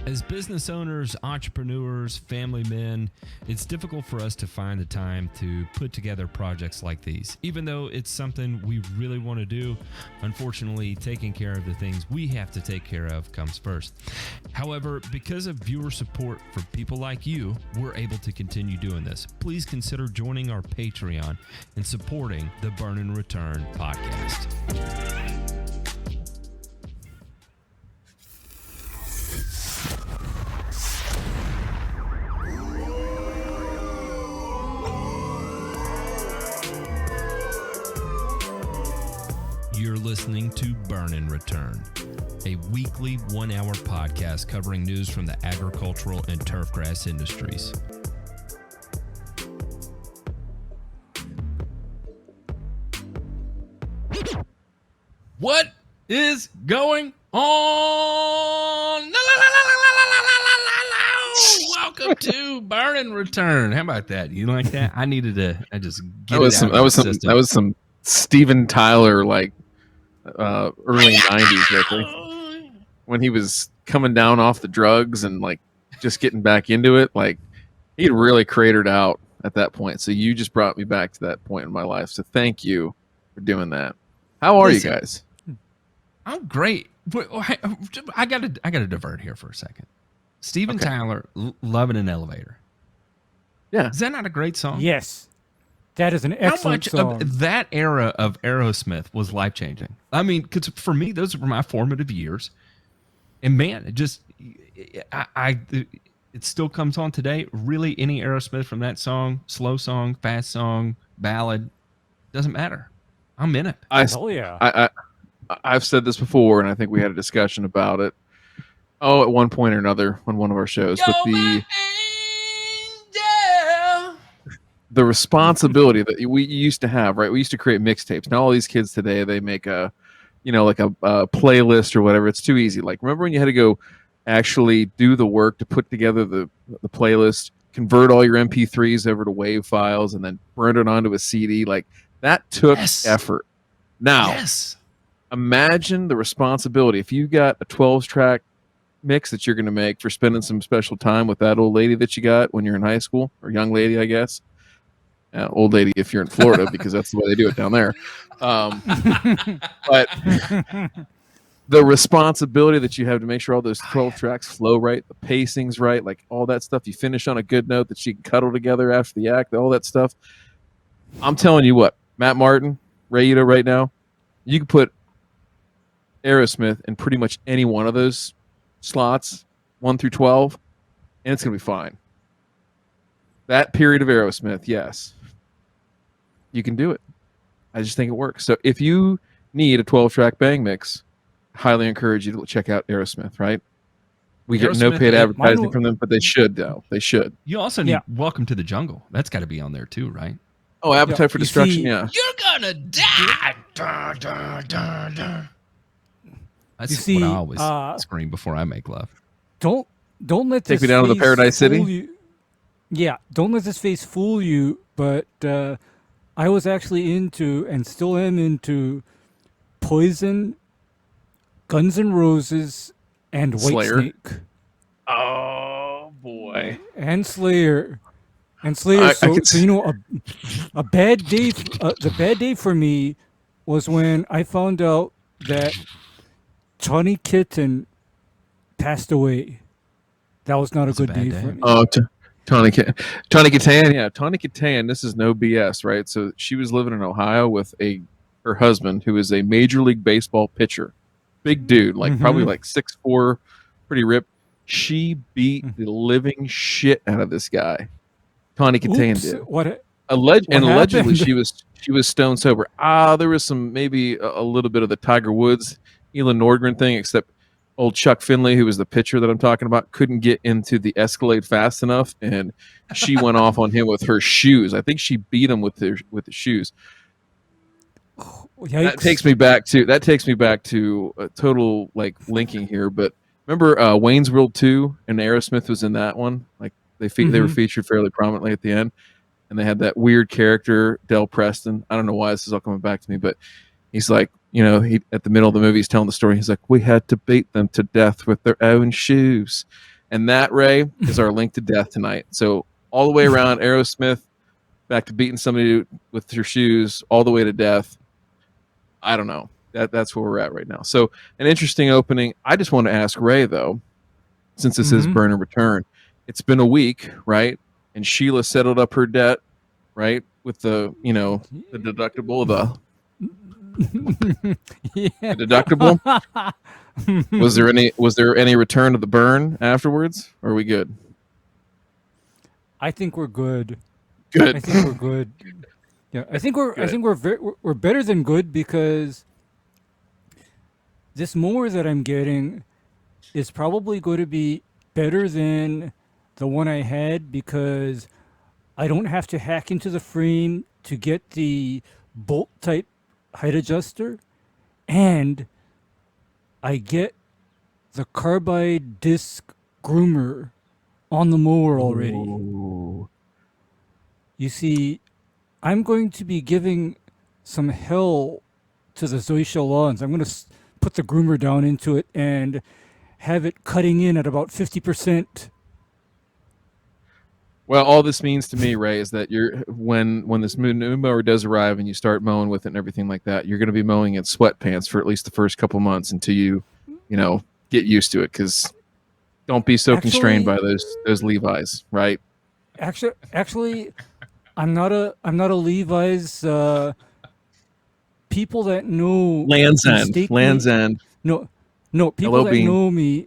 As business owners, entrepreneurs, family men, it's difficult for us to find the time to put together projects like these. Even though it's something we really want to do, unfortunately, taking care of the things we have to take care of comes first. However, because of viewer support for people like you, we're able to continue doing this. Please consider joining our Patreon and supporting the Burn and Return podcast. You're listening to Burn and Return, a weekly 1-hour podcast covering news from the agricultural and turfgrass industries. What is going on? Welcome to Burn and Return. How about that? You like that? I needed to. I just get that was some Steven Tyler early 90s right there, when he was coming down off the drugs and like just getting back into it. Like, he'd really cratered out at that point. So you just brought me back to that point in my life. So thank you for doing that. How are you guys? I'm great. I gotta divert here for a second. Steven Tyler, Loving an Elevator. Yeah. Is that not a great song? Yes. That is an excellent song. How much of that era of Aerosmith was life-changing? I mean, because for me, those were my formative years. And man, it just, it still comes on today. Really, any Aerosmith from that song, slow song, fast song, ballad, doesn't matter. I'm in it. I've said this before, and I think we had a discussion about it. Oh, at one point or another on one of our shows. But the responsibility that we used to have, right? We used to create mixtapes. Now all these kids today, they make a playlist or whatever. It's too easy. Like, remember when you had to go actually do the work to put together the playlist, convert all your MP3s over to WAV files, and then burn it onto a CD? Like, that took effort. Now, imagine the responsibility. If you got a 12-track mix that you're going to make for spending some special time with that old lady that you got when you're in high school, or young lady, I guess. Old lady if you're in Florida, because that's the way they do it down there. But the responsibility that you have to make sure all those 12 tracks flow right, the pacing's right, like all that stuff. You finish on a good note that you can cuddle together after the act, all that stuff. I'm telling you what, Matt Martin, Ray Ito right now, you can put Aerosmith in pretty much any one of those slots, 1 through 12, and it's going to be fine. That period of Aerosmith, yes. You can do it. I just think it works. So if you need a 12-track bang mix, highly encourage you to check out Aerosmith, right? We get no paid advertising from them, but they should, though. They should. You also need Welcome to the Jungle. That's got to be on there, too, right? Oh, Appetite for Destruction, yeah. You're gonna die! Dun, dun, dun, dun. That's what I always scream before I make love. Don't let Take me down to the Paradise City? Yeah, don't let this face fool you, but I was actually into, and still am into, Poison, Guns N' Roses, and Whitesnake. Oh, boy. And Slayer. A bad day, the bad day for me was when I found out that Tawny Kitten passed away. That was not a good day for me. Oh, Tawny Katan, yeah. Tawny Katan, this is no BS, right? So she was living in Ohio with her husband, who is a Major League Baseball pitcher. Big dude, probably 6'4", pretty ripped. She beat the living shit out of this guy. Tawny Katan did. Allegedly she was stone sober. There was some, maybe a little bit of the Tiger Woods, Elin Nordgren thing, except old Chuck Finley, who was the pitcher that I'm talking about, couldn't get into the Escalade fast enough, and she went off on him with her shoes. I think she beat him with the shoes. Yikes. That takes me back to a total linking here. But remember Wayne's World 2, and Aerosmith was in that one. Like they were featured fairly prominently at the end, and they had that weird character Del Preston. I don't know why this is all coming back to me, but he's like, he at the middle of the movie, he's telling the story. He's like, we had to beat them to death with their own shoes. And that, Ray, is our link to death tonight. So all the way around Aerosmith, back to beating somebody with your shoes, all the way to death. I don't know. That's where we're at right now. So an interesting opening. I just want to ask Ray, though, since this is burn and return. It's been a week, right? And Sheila settled up her debt, right? With the deductible, the deductible. Was there any return of the burn afterwards? Or are we good? I think we're good. Good. I think we're good. Yeah, I think we're better than good, because this mower that I'm getting is probably going to be better than the one I had, because I don't have to hack into the frame to get the bolt type height adjuster, and I get the carbide disc groomer on the mower already. Ooh. You see, I'm going to be giving some hell to the Zoysia lawns. I'm going to put the groomer down into it and have it cutting in at about 50%. Well, all this means to me, Ray, is that when this new mower does arrive and you start mowing with it and everything like that, you're going to be mowing in sweatpants for at least the first couple months until you get used to it. Because don't be so constrained by those Levi's, right? Actually, I'm not a Levi's. People that know Land's End. No, people that know me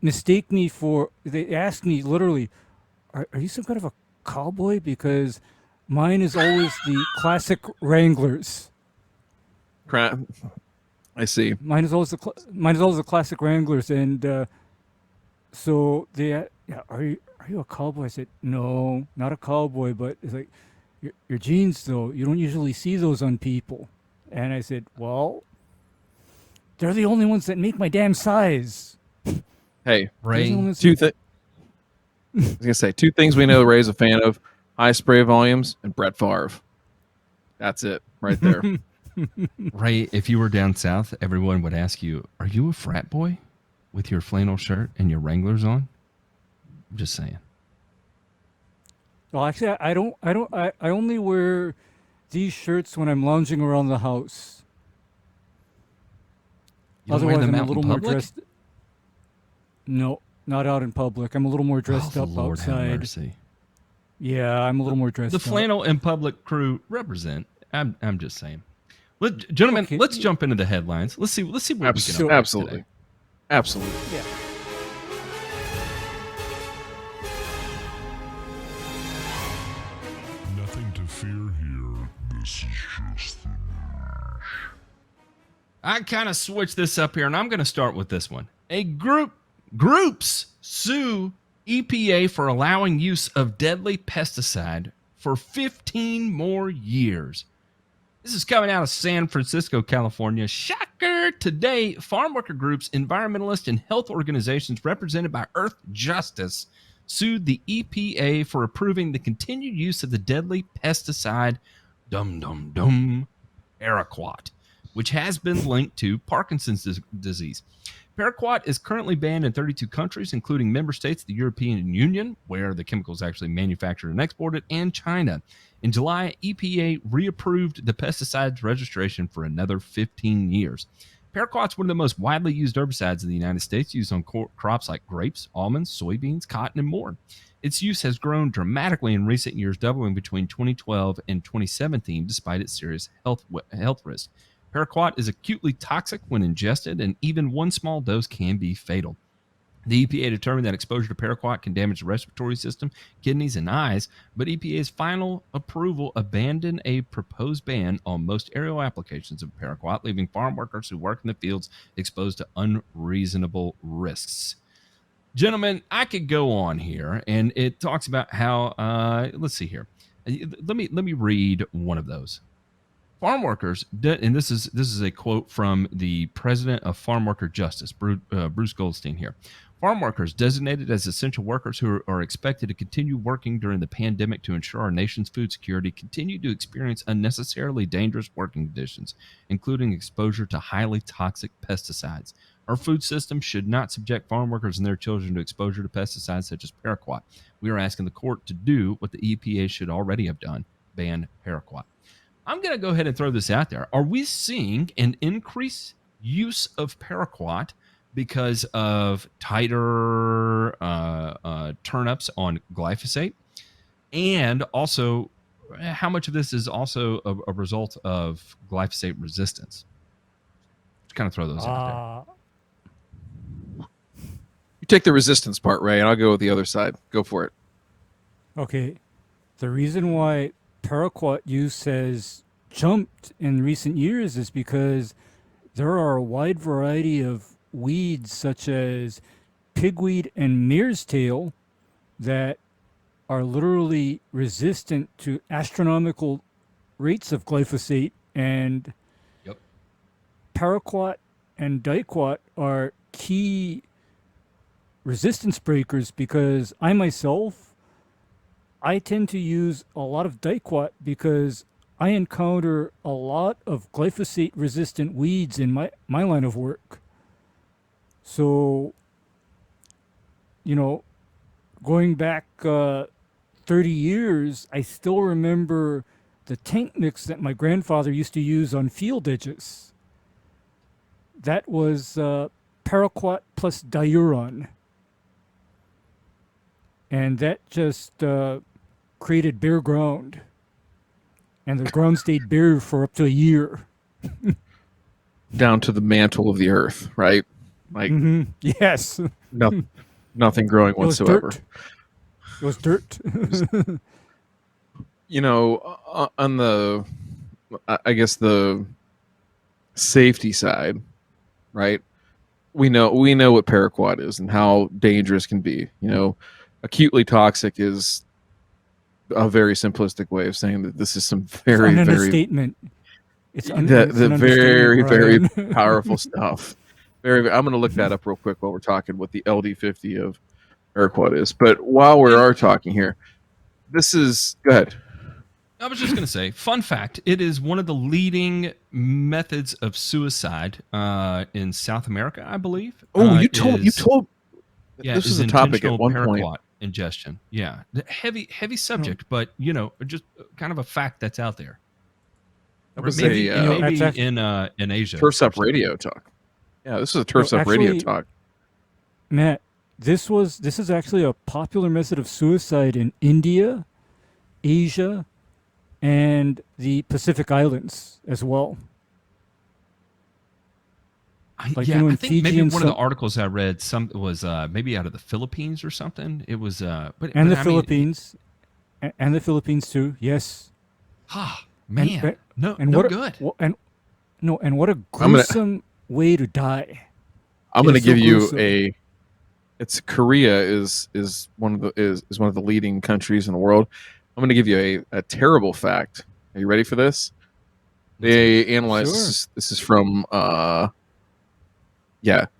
mistake me for. They ask me literally, "Are you some kind of a cowboy?" Because mine is always the classic Wranglers. I see. Mine is always the classic Wranglers, and so they, are you a cowboy? I said, no, not a cowboy, but it's like your jeans though. You don't usually see those on people. And I said, well, they're the only ones that make my damn size. Hey, Ray, I was gonna say two things we know Ray's a fan of: high spray volumes and Brett Favre. That's it, right there. Ray, if you were down south, everyone would ask you, "Are you a frat boy with your flannel shirt and your Wranglers on?" I'm just saying. Well, actually, I only wear these shirts when I'm lounging around the house. You don't wear them I'm out a little in more public? dressed. No, not out in public. I'm a little more dressed up Lord have outside. mercy. Yeah, I'm a little more dressed The up. flannel and public crew represent. I'm just saying. Gentlemen, Okay. let's jump into the headlines. Let's see what we can unpack Absolutely. today. Absolutely. Yeah. Nothing to fear here. This is just the news. I kind of switched this up here, and I'm going to start with this one. Groups sue EPA for allowing use of deadly pesticide for 15 more years. This is coming out of San Francisco, California. Shocker! Today, farm worker groups, environmentalists, and health organizations represented by Earth Justice sued the EPA for approving the continued use of the deadly pesticide paraquat, which has been linked to Parkinson's disease. Paraquat is currently banned in 32 countries, including member states of the European Union, where the chemical is actually manufactured and exported, and China. In July, EPA reapproved the pesticide's registration for another 15 years. Paraquat's one of the most widely used herbicides in the United States, used on crops like grapes, almonds, soybeans, cotton, and more. Its use has grown dramatically in recent years, doubling between 2012 and 2017, despite its serious health risks. Paraquat is acutely toxic when ingested, and even one small dose can be fatal. The EPA determined that exposure to paraquat can damage the respiratory system, kidneys, and eyes, but EPA's final approval abandoned a proposed ban on most aerial applications of paraquat, leaving farm workers who work in the fields exposed to unreasonable risks. Gentlemen, I could go on here, and it talks about how, let's see here. Let me read one of those. Farm workers, and this is a quote from the president of Farm Worker Justice, Bruce Goldstein here. Farm workers designated as essential workers who are expected to continue working during the pandemic to ensure our nation's food security continue to experience unnecessarily dangerous working conditions, including exposure to highly toxic pesticides. Our food system should not subject farm workers and their children to exposure to pesticides such as paraquat. We are asking the court to do what the EPA should already have done, ban paraquat. I'm going to go ahead and throw this out there. Are we seeing an increased use of paraquat because of tighter turn-ups on glyphosate? And also, how much of this is also a result of glyphosate resistance? Just kind of throw those out there. You take the resistance part, Ray, and I'll go with the other side. Go for it. Okay. The reason why paraquat use has jumped in recent years is because there are a wide variety of weeds such as pigweed and mare's tail that are literally resistant to astronomical rates of glyphosate, and paraquat and diquat are key resistance breakers because I tend to use a lot of diquat because I encounter a lot of glyphosate resistant weeds in my line of work. So, going back 30 years, I still remember the tank mix that my grandfather used to use on field edges. That was paraquat plus diuron. And that just created bare ground. And the ground stayed bare for up to a year. Down to the mantle of the earth, right? Like, yes. Nothing growing whatsoever. It was dirt. On the, I guess the safety side, right? We know what paraquat is and how dangerous it can be. Acutely toxic is a very simplistic way of saying that this is some very, it's an very understatement. It's the very, very powerful stuff. I'm going to look that up real quick while we're talking what the LD50 of paraquat is. But while we are talking here, go ahead. I was just going to say, fun fact, it is one of the leading methods of suicide in South America, I believe. You told this is a topic at one paraquat point. Ingestion. Yeah. Heavy subject, but just kind of a fact that's out there. That was maybe that's in Asia. Turf's Up Radio talk. Yeah, this is a Turf's Up Radio talk. Matt, this is actually a popular method of suicide in India, Asia, and the Pacific Islands as well. I think maybe one of the articles I read was maybe out of the Philippines or something. It was Philippines, and the Philippines too. Yes. Man, and what a gruesome way to die. I'm going to give you It's Korea is one of the leading countries in the world. I'm going to give you a terrible fact. Are you ready for this? They analyzed this is from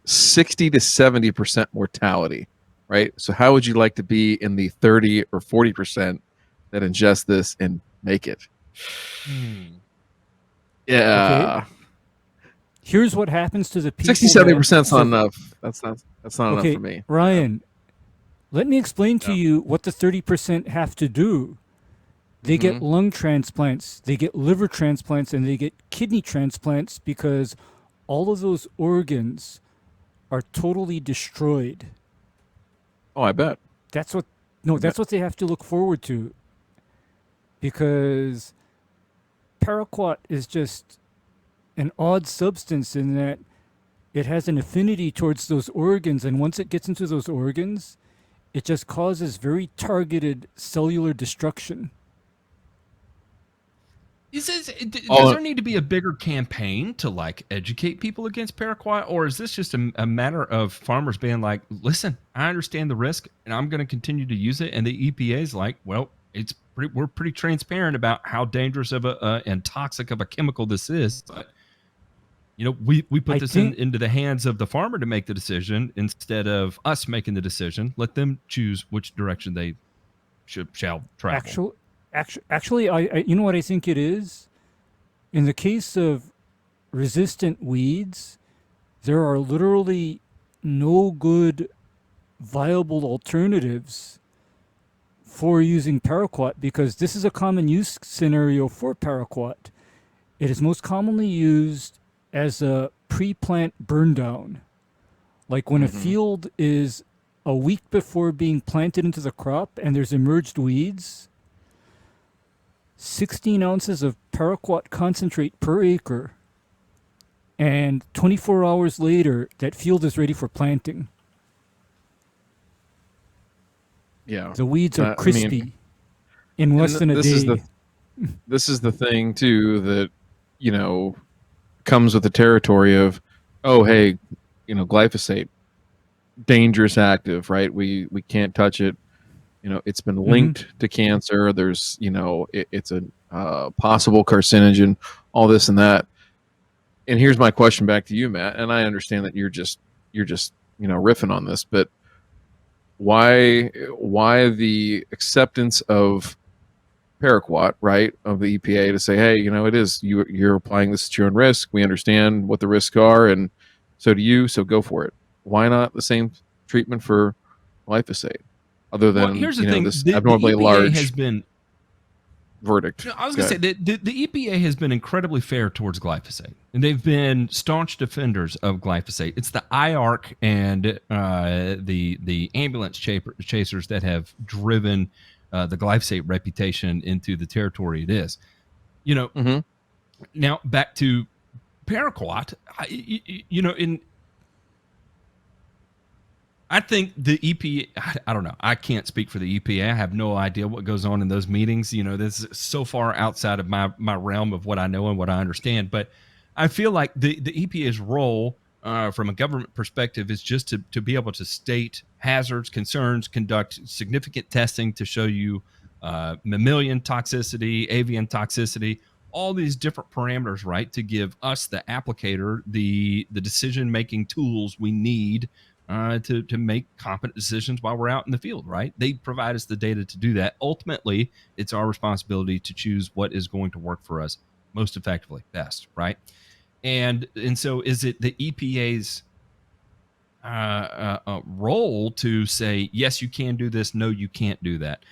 60 to 70% mortality, right? So how would you like to be in the 30 or 40% that ingest this and make it? Yeah. Okay. Here's what happens to the people. 60-70% is not enough. That's not enough for me. Ryan, let me explain to you what the 30% have to do. They get lung transplants, they get liver transplants, and they get kidney transplants because all of those organs are totally destroyed. Oh, I bet. That's what they have to look forward to. Because paraquat is just an odd substance in that it has an affinity towards those organs, and once it gets into those organs, it just causes very targeted cellular destruction. Does there need to be a bigger campaign to educate people against paraquat, or is this just a matter of farmers being like, listen, I understand the risk and I'm going to continue to use it, and the EPA is like, well, we're pretty transparent about how dangerous of and toxic of a chemical this is, but we put this into the hands of the farmer to make the decision instead of us making the decision. Let them choose which direction they shall travel. Actually, I you know what I think it is? In the case of resistant weeds, there are literally no good viable alternatives for using paraquat, because this is a common use scenario for paraquat. It is most commonly used as a pre-plant burn down. Like when a field is a week before being planted into the crop and there's emerged weeds, 16 ounces of paraquat concentrate per acre, and 24 hours later, that field is ready for planting. Yeah. The weeds are I mean, crispy in less than a day. This is the thing too that, you know, comes with the territory of, oh, hey, you know, glyphosate, dangerous active, right? We can't touch it. You know, it's been linked to cancer. There's, you know, it's a possible carcinogen, all this and that. And here's my question back to you, Matt. And I understand that you're just you know, riffing on this, but why the acceptance of paraquat, right, of the EPA to say, hey, you know, it is you're applying this at your own risk. We understand what the risks are, and so do you. So go for it. Why not the same treatment for glyphosate? Other than, here's the you know, thing: this the abnormally EPA large has been. verdict. I was going to say that the EPA has been incredibly fair towards glyphosate, and they've been staunch defenders of glyphosate. It's the IARC and the ambulance chasers that have driven the glyphosate reputation into the territory it is. You know, now back to paraquat. You know, I think the EPA, I don't know. I can't speak for the EPA. I have no idea what goes on in those meetings. You know, this is so far outside of my realm of what I know and what I understand. But I feel like the EPA's role from a government perspective is just to be able to state hazards, concerns, conduct significant testing to show you mammalian toxicity, avian toxicity, all these different parameters, right, to give us, the applicator, the decision-making tools we need to make competent decisions while we're out in the field, right? They provide us the data to do that. Ultimately, it's our responsibility to choose what is going to work for us most effectively, best, right? And so is it the EPA's role to say, yes, you can do this, no, you can't do that?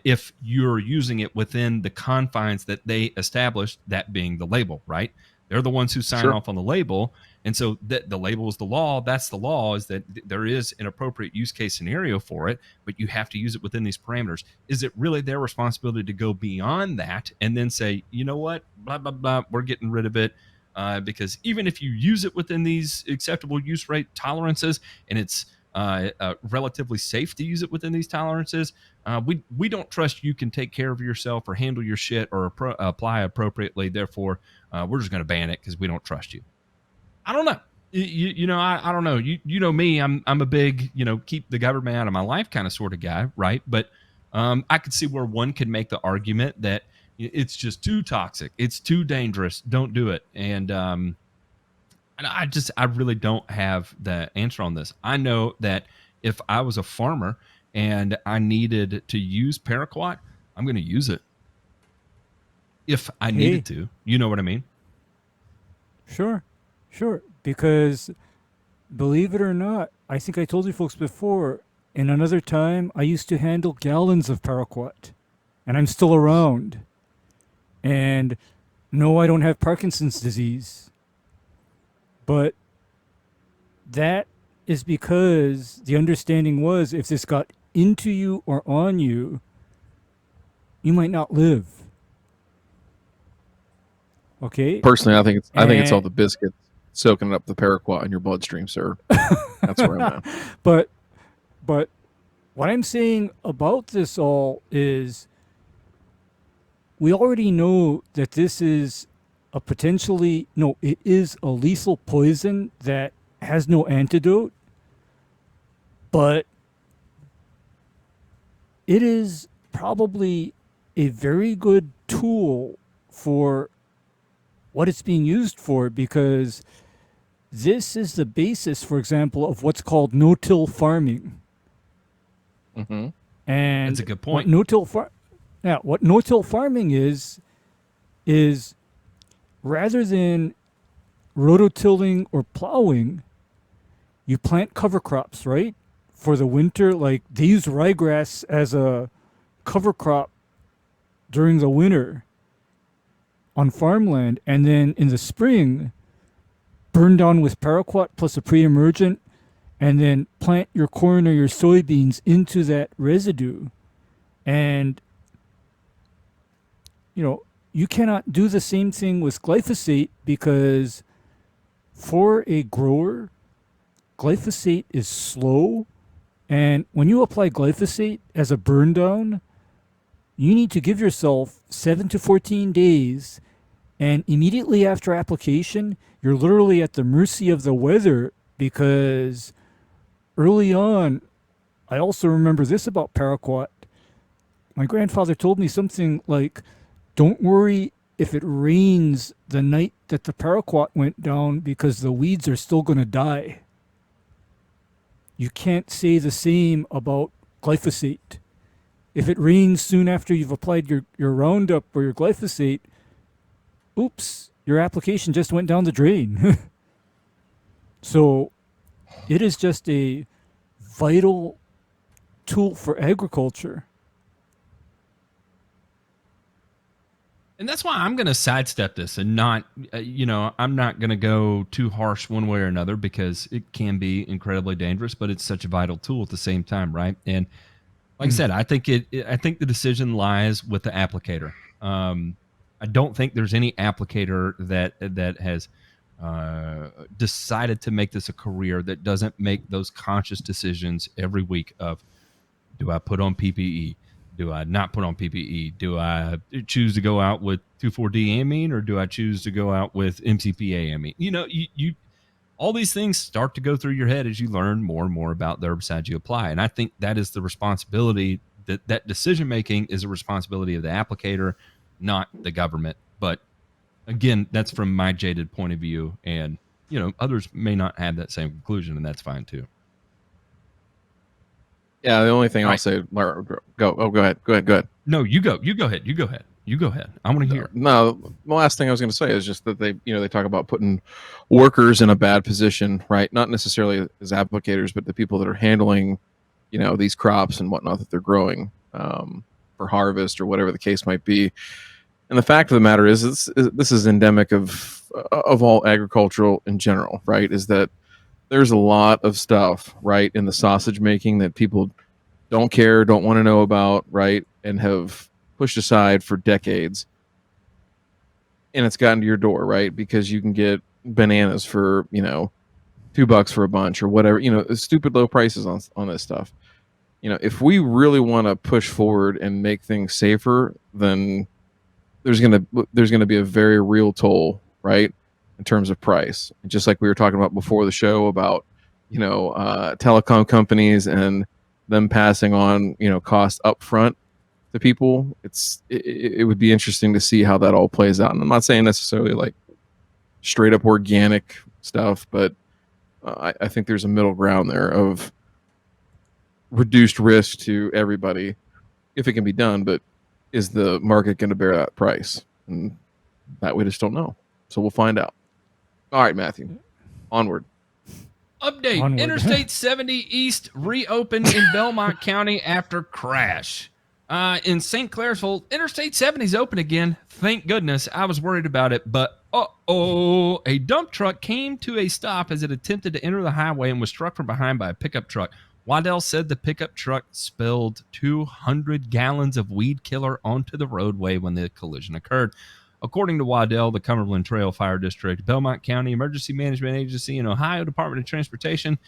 If you're using it within the confines that they established, that being the label, right? They're the ones who sign off on the label. And so the label is the law. That's the law, is that there is an appropriate use case scenario for it, but you have to use it within these parameters. Is it really their responsibility to go beyond that and then say, you know what, blah, blah, blah, we're getting rid of it? Because even if you use it within these acceptable use rate tolerances and it's relatively safe to use it within these tolerances, we don't trust you can take care of yourself or handle your shit or apply appropriately. Therefore, we're just going to ban it because we don't trust you. I don't know. You know, I don't know. You know me. I'm a big, you know, keep the government out of my life kind of sort of guy, right? But I could see where one could make the argument that it's just too toxic, it's too dangerous, don't do it. And I really don't have the answer on this. I know that if I was a farmer and I needed to use paraquat, I'm going to use it if I needed to. You know what I mean? Sure. Because believe it or not, I think I told you folks before, in another time, I used to handle gallons of paraquat, and I'm still around. And no, I don't have Parkinson's disease. But that is because the understanding was if this got into you or on you, you might not live. Okay? Personally, I think it's all the biscuits soaking up the paraquat in your bloodstream, sir. That's where I'm at. But what I'm saying about this all is we already know that this is it is a lethal poison that has no antidote, but it is probably a very good tool for what it's being used for, because this is the basis, for example, of what's called no-till farming. Mm-hmm. And that's a good point. What no-till farming is rather than rototilling or plowing, you plant cover crops, right? For the winter, like they use ryegrass as a cover crop during the winter on farmland, and then in the spring, burn down with paraquat plus a pre-emergent, and then plant your corn or your soybeans into that residue. And, you know, you cannot do the same thing with glyphosate because for a grower, glyphosate is slow. And when you apply glyphosate as a burn down, you need to give yourself 7 to 14 days. And immediately after application, you're literally at the mercy of the weather because early on, I also remember this about paraquat. My grandfather told me something like, don't worry if it rains the night that the paraquat went down because the weeds are still going to die. You can't say the same about glyphosate. If it rains soon after you've applied your Roundup or your glyphosate, oops, your application just went down the drain. So it is just a vital tool for agriculture. And that's why I'm going to sidestep this and not, I'm not going to go too harsh one way or another because it can be incredibly dangerous, but it's such a vital tool at the same time, right? And like I said, I think the decision lies with the applicator. I don't think there's any applicator that has decided to make this a career that doesn't make those conscious decisions every week of, do I put on PPE? Do I not put on PPE? Do I choose to go out with 2,4-D amine or do I choose to go out with MCPA amine? You all these things start to go through your head as you learn more and more about the herbicides you apply. And I think that is the responsibility, that decision making is a responsibility of the applicator, not the government. But again, that's from my jaded point of view. And, others may not have that same conclusion, and that's fine too. Yeah, the only thing I'll say, go ahead. No, you go ahead. I want to hear. No, the last thing I was going to say is just that they talk about putting workers in a bad position, right? Not necessarily as applicators, but the people that are handling, these crops and whatnot that they're growing for harvest or whatever the case might be. And the fact of the matter is, this is endemic of all agricultural in general, right? Is that there's a lot of stuff, right, in the sausage making that people don't care, don't want to know about, right, and have pushed aside for decades. And it's gotten to your door, right, because you can get bananas for, $2 for a bunch or whatever, stupid low prices on this stuff. If we really want to push forward and make things safer, then there's gonna be a very real toll, right, in terms of price. And just like we were talking about before the show about, telecom companies and them passing on, cost up front to people, it would be interesting to see how that all plays out. And I'm not saying necessarily like straight up organic stuff, but I think there's a middle ground there of reduced risk to everybody if it can be done, but is the market going to bear that price? And that we just don't know. So we'll find out. All right, Matthew, onward. Update. Onward. Interstate 70 East reopened in Belmont County after crash. In St. Clairsville, Interstate 70 is open again. Thank goodness. I was worried about it, but a dump truck came to a stop as it attempted to enter the highway and was struck from behind by a pickup truck. Waddell said the pickup truck spilled 200 gallons of weed killer onto the roadway when the collision occurred. According to Waddell, the Cumberland Trail Fire District, Belmont County Emergency Management Agency, and Ohio Department of Transportation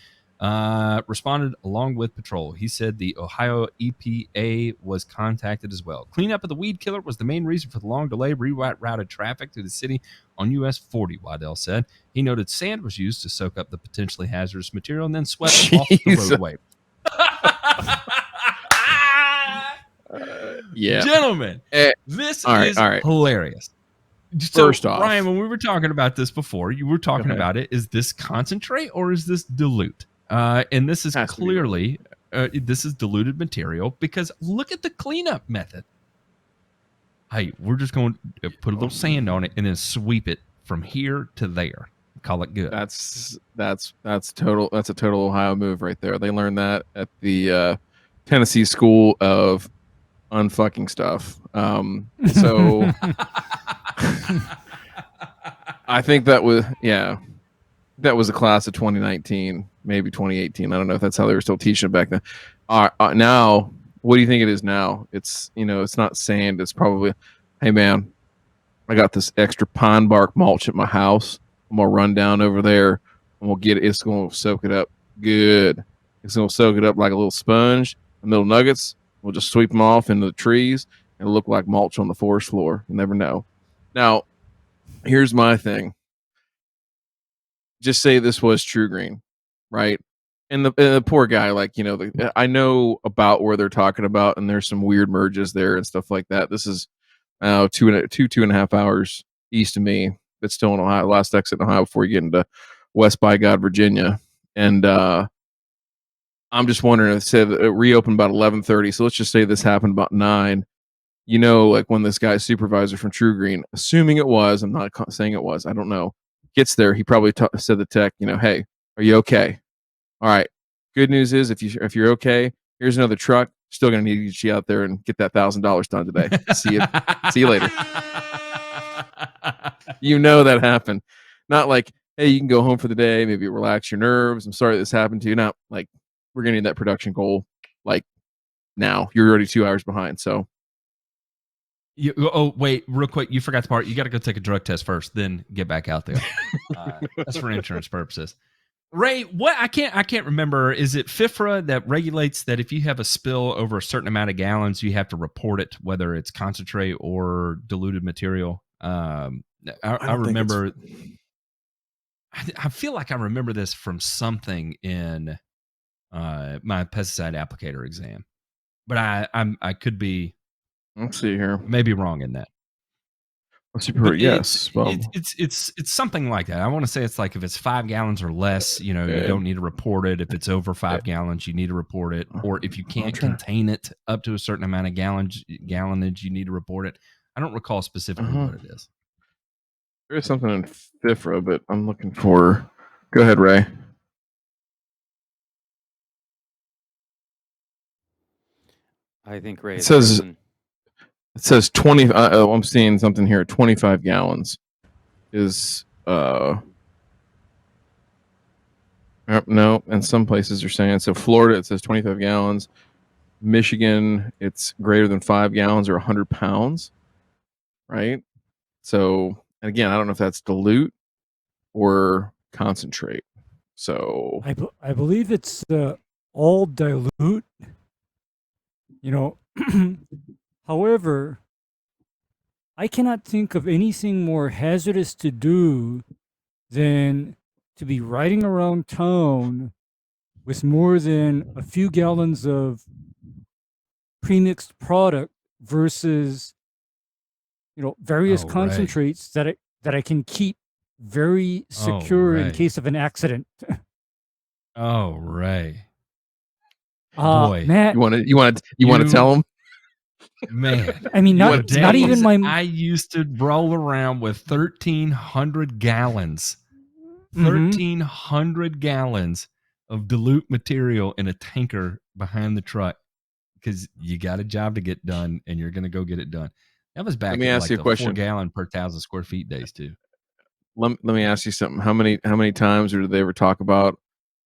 responded along with patrol. He said the Ohio EPA was contacted as well. Cleanup of the weed killer was the main reason for the long delay, rerouted traffic through the city on US 40, Waddell said. He noted sand was used to soak up the potentially hazardous material and then swept off the roadway. Yeah. Gentlemen, this is hilarious. So, First off, Ryan, when we were talking about this before, you were talking about it. Is this concentrate or is this dilute? And this is clearly this is diluted material because look at the cleanup method. Hey, we're just going to put a little sand on it and then sweep it from here to there. call it good. That's a total Ohio move right there. They learned that at the Tennessee School of Unfucking Stuff. So I think that was a class of 2019, maybe 2018. I don't know if that's how they were still teaching it back then. Now, what do you think it is now? It's it's not sand. It's probably, hey man, I got this extra pine bark mulch at my house. I'm gonna run down over there and we'll get it. It's gonna soak it up good. It's gonna soak it up like a little sponge. The little nuggets, we'll just sweep them off into the trees and it'll look like mulch on the forest floor. You never know. Now, here's my thing. Just say this was True Green, right? And the poor guy, like, I know about where they're talking about, and there's some weird merges there and stuff like that. This is 2.5 hours east of me. It's still in Ohio, last exit in Ohio before you get into West by God, Virginia. And I'm just wondering, it said it reopened about 11:30. So let's just say this happened about 9. Like when this guy's supervisor from True Green, assuming it was, I'm not saying it was, I don't know, gets there, he probably said to the tech, hey, are you okay? All right. Good news is if you're okay, here's another truck. Still gonna need to get you out there and get that $1,000 done today. See you later. That happened. Not like, hey, you can go home for the day, maybe relax your nerves. I'm sorry this happened to you. Not like we're gonna need that production goal like now. You're already 2 hours behind. So wait, real quick, you forgot the part. You got to go take a drug test first, then get back out there. That's for insurance purposes. Ray, what I can't remember. Is it FIFRA that regulates that if you have a spill over a certain amount of gallons, you have to report it, whether it's concentrate or diluted material? I remember. I feel like I remember this from something in my pesticide applicator exam, but I could be. Let's see here. Maybe wrong in that. Yes. It's something like that. I want to say it's like if it's 5 gallons or less, you don't need to report it. If it's over 5 gallons, you need to report it. Or if you can't contain it up to a certain amount of gallonage, you need to report it. I don't recall specifically what it is. There is something in FIFRA, but I'm looking for. Go ahead, Ray. I think Ray. It says 20. I'm seeing something here. 25 gallons is no. And some places are saying so. Florida, it says 25 gallons. Michigan, it's greater than 5 gallons or 100 pounds. Right. So again, I don't know if that's dilute or concentrate. So I believe it's all dilute. However, I cannot think of anything more hazardous to do than to be riding around town with more than a few gallons of premixed product versus various concentrates that I can keep very secure in case of an accident. Oh, right. Boy, Matt, you want to tell them? Man, I mean, not even my. I used to roll around with 1,300 gallons, 1,300 gallons of dilute material in a tanker behind the truck because you got a job to get done and you're going to go get it done. That was back in like the 4 gallon per 1,000 square feet days too. Let me ask you something. How many times or did they ever talk about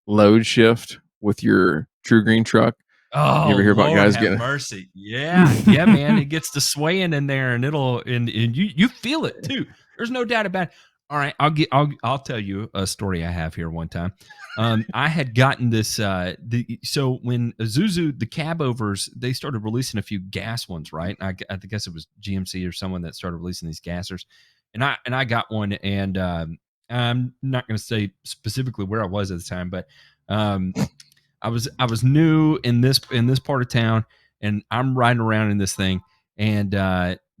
load shift with your True Green truck? Oh, you ever hear about guys getting mercy? Yeah, man. It gets to swaying in there, and and you feel it too. There's no doubt about it. All right, I'll tell you a story I have here. One time, I had gotten this. So when Isuzu, the cab overs, they started releasing a few gas ones, right? I guess it was GMC or someone that started releasing these gassers, and I got one, and I'm not going to say specifically where I was at the time, but I was new in this part of town, and I'm riding around in this thing, and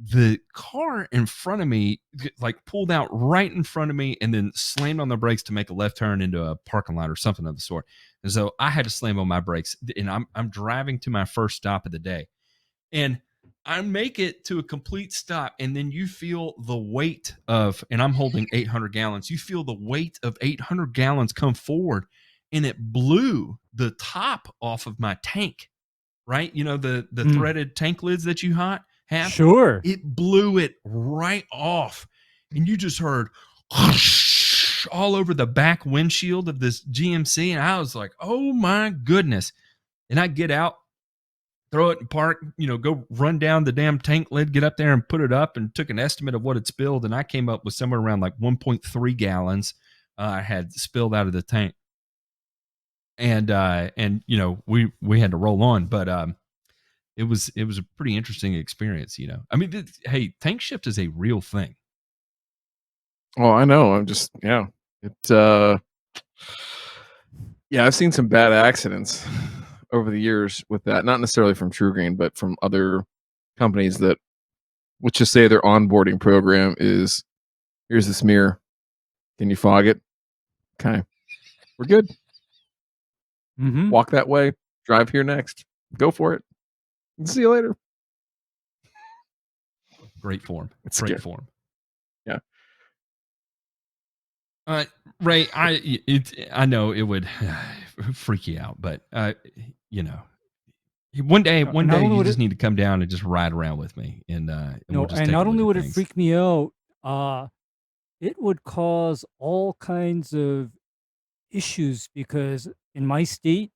the car in front of me like pulled out right in front of me and then slammed on the brakes to make a left turn into a parking lot or something of the sort. And so I had to slam on my brakes, and I'm driving to my first stop of the day, and I make it to a complete stop, and then you feel the weight of, and I'm holding 800 gallons. You feel the weight of 800 gallons come forward, and it blew the top off of my tank. Right, you know the threaded tank lids that you have. Sure. It blew it right off, and you just heard all over the back windshield of this GMC, and I was like, "Oh my goodness!" And I get out, throw it in park, go run down the damn tank lid, get up there and put it up, and took an estimate of what it spilled, and I came up with somewhere around like 1.3 gallons had spilled out of the tank. And we had to roll on, but it was a pretty interesting experience. I mean, hey, tank shift is a real thing. Oh, I know. I'm just I've seen some bad accidents over the years with that. Not necessarily from True Green, but from other companies that, let's just say, their onboarding program is, here's the smear. Can you fog it? Okay, we're good. Mm-hmm. Walk that way. Drive here next. Go for it. See you later. Great form. It's Great scary. form. Yeah. Ray, I know it would freak you out, but one day you just need to come down and just ride around with me, and we'll just take not only would things. it freak me out, it would cause all kinds of issues, because in my state,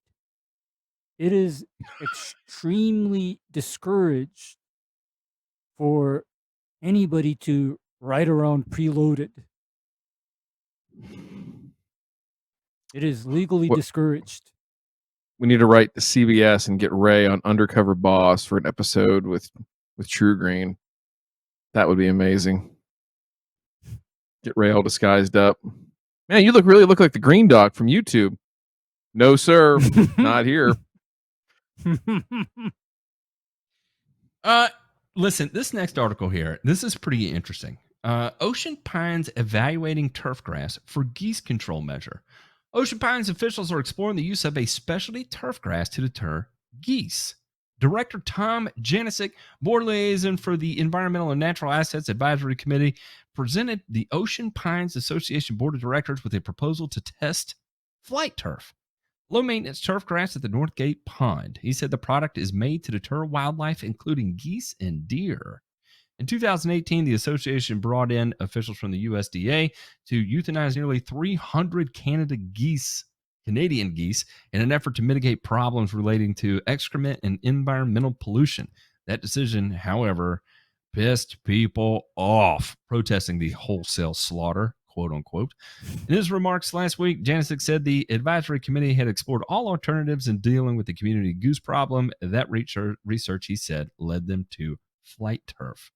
it is extremely discouraged for anybody to ride around preloaded. It is legally discouraged. We need to write to CBS and get Ray on Undercover Boss for an episode with True Green. That would be amazing. Get Ray all disguised up. Man, you really look like the Green Dog from YouTube. No, sir, not here. Listen, this next article here, this is pretty interesting. Ocean Pines evaluating turfgrass for geese control measure. Ocean Pines officials are exploring the use of a specialty turfgrass to deter geese. Director Tom Janisic, board liaison for the Environmental and Natural Assets Advisory Committee, presented the Ocean Pines Association Board of Directors with a proposal to test flight turf, low-maintenance turfgrass at the Northgate Pond. He said the product is made to deter wildlife, including geese and deer. In 2018, the association brought in officials from the USDA to euthanize nearly 300 Canadian geese in an effort to mitigate problems relating to excrement and environmental pollution. That decision, however, pissed people off, protesting the wholesale slaughter, quote unquote. In his remarks last week, Janisic said the advisory committee had explored all alternatives in dealing with the community goose problem. That research, he said, led them to flight turf.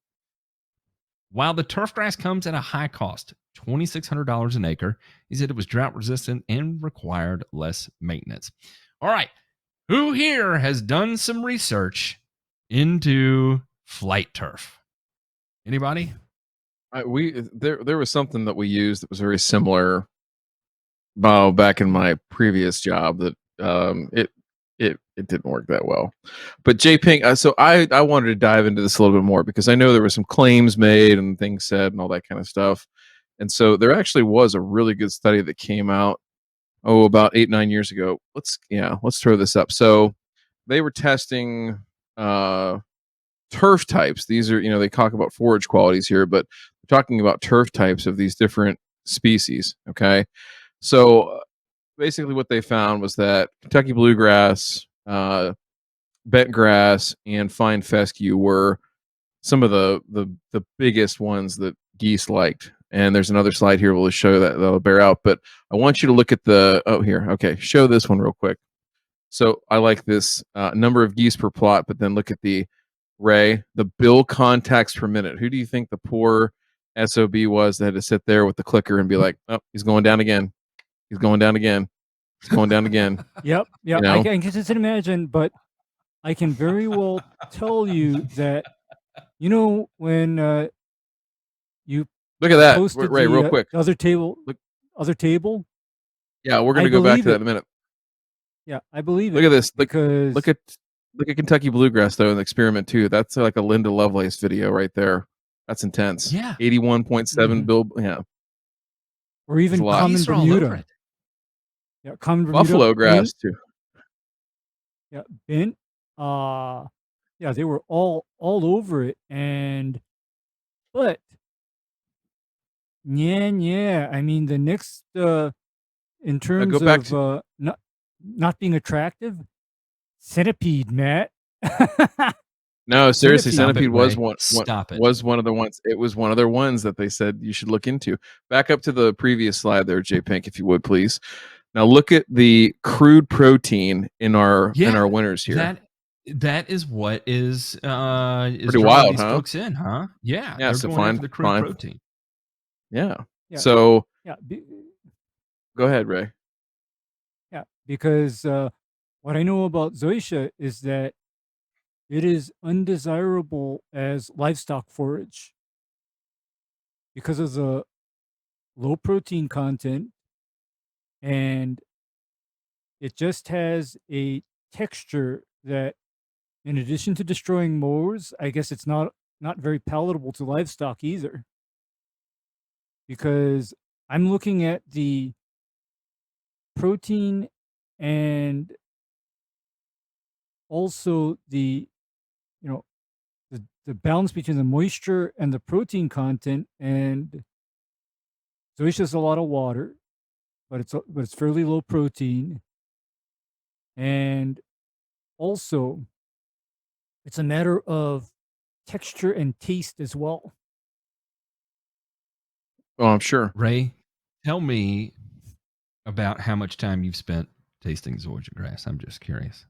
While the turfgrass comes at a high cost, $2,600 an acre, he said it was drought resistant and required less maintenance. All right, who here has done some research into flight turf? Anybody? There was something that we used that was very similar back in my previous job that it didn't work that well. But Jay Pink, so I wanted to dive into this a little bit more because I know there were some claims made and things said and all that kind of stuff. And so there actually was a really good study that came out about 8-9 years ago. Let's throw this up. So they were testing turf types. These are, they talk about forage qualities here, but we're talking about turf types of these different species. Okay. So basically what they found was that Kentucky bluegrass, bent grass, and fine fescue were some of the biggest ones that geese liked. And there's another slide here we'll show that'll bear out. But I want you to look at show this one real quick. So I like this number of geese per plot, but then look at the bill contacts per minute. Who do you think the poor SOB was that had to sit there with the clicker and be like, oh, he's going down again. He's going down again. He's going down again. Yep. I can just imagine, but I can very well tell you that, when you look at that, posted Ray, real quick. Other table. Yeah, we're going to go back to that in a minute. Yeah, I believe it. Look at this. Because look at look at Kentucky Bluegrass though, and Experiment 2. That's like a Linda Lovelace video right there. That's intense. Yeah. 81.7 Mhm. bill. Yeah. Or even a lot. Common Geese are all over Bermuda. it. Yeah, Common Bermuda. Buffalo grass too. Yeah, bent. Yeah, they were all over it, but yeah. I mean, the next in terms go back of to not being attractive, centipede, Matt. no, seriously, Stop it, Centipede was Ray. one Stop it. was one of the ones. It was one of their ones that they said you should look into. Back up to the previous slide there, J Pink, if you would please. Now look at the crude protein in our winners here. That is what is Pretty drawing wild, these huh? folks in, huh? Yeah, Yeah, they're so going after the crude fine. protein. Yeah. Yeah. So Yeah. go ahead, Ray. Yeah, because what I know about zoysia is that it is undesirable as livestock forage because of the low protein content, and it just has a texture that, in addition to destroying mowers, I guess it's not very palatable to livestock either. Because I'm looking at the protein and also the the balance between the moisture and the protein content, and zoysia is a lot of water, but it's fairly low protein, and also it's a matter of texture and taste as well. Oh, I'm sure. Ray, tell me about how much time you've spent tasting zoysia grass. I'm just curious.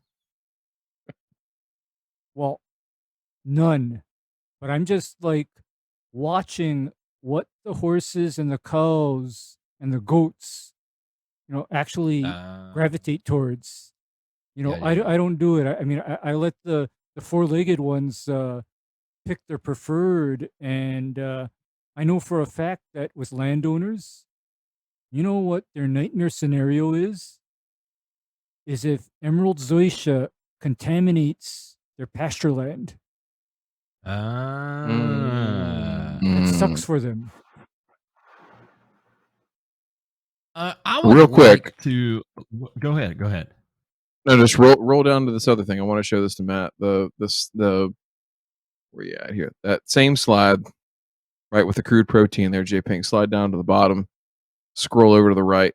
Well, none, but I'm just like watching what the horses and the cows and the goats, actually gravitate towards. I don't do it. I mean, I let the four-legged ones pick their preferred, and I know for a fact that with landowners, you know what their nightmare scenario is if emerald zoysia contaminates their pasture land. It sucks for them. I would Real quick like to go ahead. No, just roll down to this other thing. I want to show this to Matt. The where you at here? That same slide, right, with the crude protein there, J Pink. Slide down to the bottom. Scroll over to the right.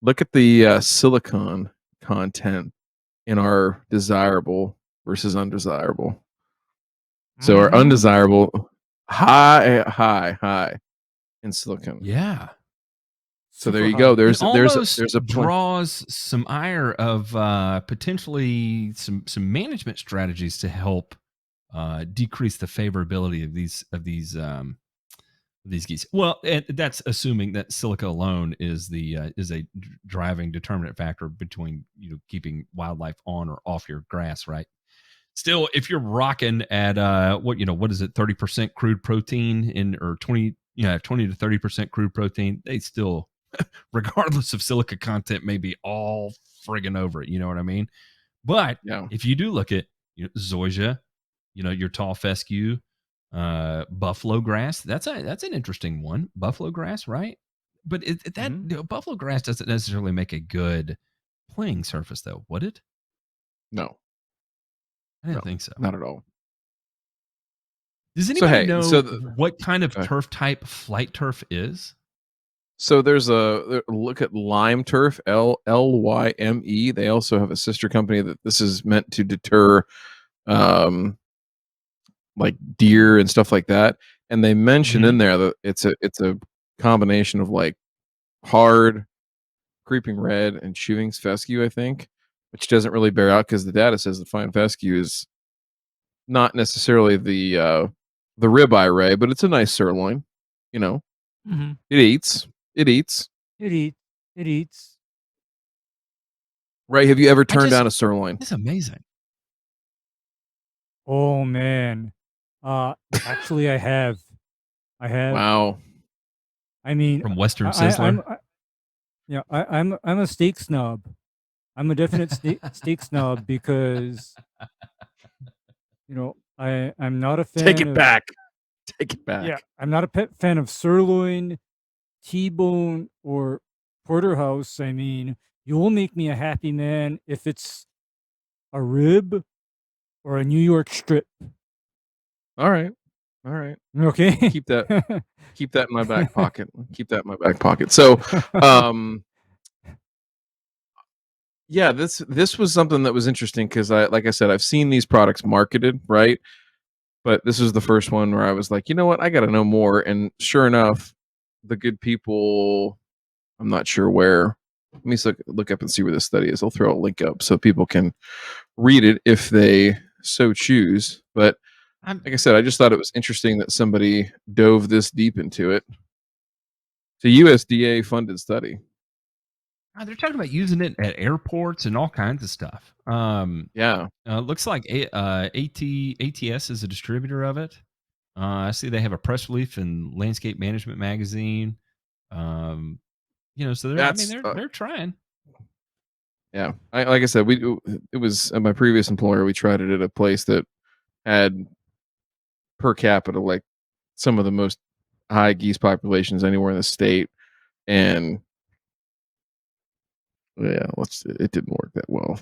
Look at the silicon content in our desirable versus undesirable. So our undesirable high in silicon. Yeah. So there you go. There's a draws some ire of potentially some management strategies to help decrease the favorability of these geese. Well, and that's assuming that silica alone is a driving determinant factor between keeping wildlife on or off your grass, right? Still, if you're rocking at what is it, 30% crude protein or 20 to 30% crude protein, they still, regardless of silica content, may be all friggin' over it. You know what I mean? But if you do look at zoysia, your tall fescue, buffalo grass, that's an interesting one. Buffalo grass, right? But buffalo grass doesn't necessarily make a good playing surface, though, would it? No. I didn't think so. Not at all. Does anybody know what kind of turf type flight turf is? So there's a look at Lime Turf, LYME. They also have a sister company that this is meant to deter like deer and stuff like that. And they mention in there that it's a combination of like hard, creeping red, and chewing fescue, I think, which doesn't really bear out because the data says the fine fescue is not necessarily the ribeye ray, but it's a nice sirloin. It eats. Ray, have you ever turned down a sirloin? It's amazing. Oh man, actually, I have. Wow. I mean, from Western Sizzler. I'm a steak snob. I'm a definite steak snob because I'm not a fan Take it of back. Take it back. yeah, I'm not a fan of sirloin, T-bone, or porterhouse. I mean, you will make me a happy man if it's a rib or a New York strip. All right. Okay. Keep that in my back pocket. Keep that in my back pocket. So, yeah, this was something that was interesting because like I said, I've seen these products marketed, right? But this was the first one where I was like, you know what, I got to know more. And sure enough, the good people, I'm not sure where. Let me look up and see where this study is. I'll throw a link up so people can read it if they so choose. But like I said, I just thought it was interesting that somebody dove this deep into it. It's a USDA funded study. They're talking about using it at airports and all kinds of stuff. Yeah. Looks like ATS is a distributor of it. I see they have a press release in Landscape Management magazine. So they're trying. Yeah, like I said, it was at my previous employer. We tried it at a place that had per capita like some of the most high geese populations anywhere in the state, and yeah, it didn't work that well.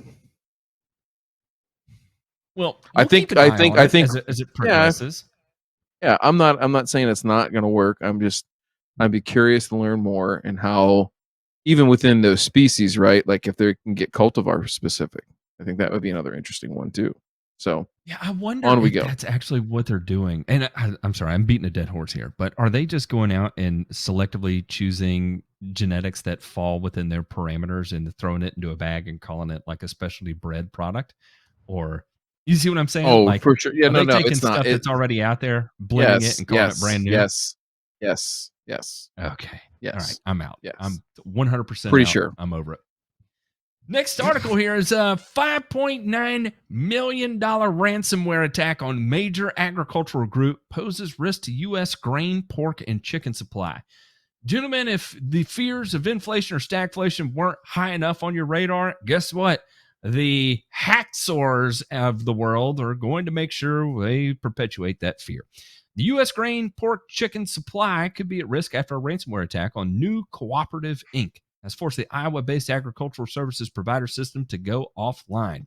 Well, I think as it progresses. Yeah, I'm not saying it's not going to work. I'd be curious to learn more and how, even within those species, right? Like if they can get cultivar specific, I think that would be another interesting one too. So yeah, I wonder on we if go. That's actually what they're doing. And I'm sorry, I'm beating a dead horse here, but are they just going out and selectively choosing genetics that fall within their parameters and throwing it into a bag and calling it like a specialty bred product? Or you see what I'm saying? Oh, like, for sure. Yeah, are they taking it's not. stuff that's already out there, blending it, and calling it brand new? Yes. Okay. Yes. All right. I'm out. Yes. I'm 100% pretty out. sure. I'm over it. Next article here is a $5.9 million ransomware attack on major agricultural group poses risk to U.S. grain, pork, and chicken supply. Gentlemen, if the fears of inflation or stagflation weren't high enough on your radar, guess what? The hacksaws of the world are going to make sure they perpetuate that fear. The U.S. grain, pork, chicken supply could be at risk after a ransomware attack on New Cooperative Inc. has forced the Iowa-based agricultural services provider system to go offline.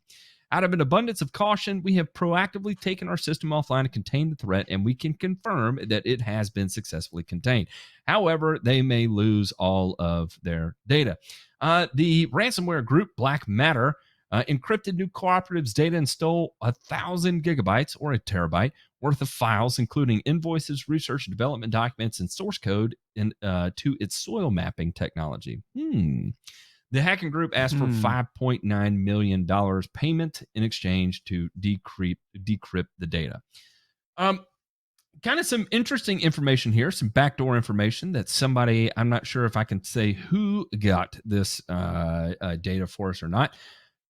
Out of an abundance of caution, we have proactively taken our system offline to contain the threat, and we can confirm that it has been successfully contained. However, they may lose all of their data. The ransomware group Black Matter encrypted New Cooperative's data and stole 1,000 gigabytes or a terabyte worth of files, including invoices, research and development documents, and source code to its soil mapping technology. The hacking group asked for $5.9 million payment in exchange to decrypt the data. Kind of some interesting information here, some backdoor information that somebody, I'm not sure if I can say who got this data for us or not.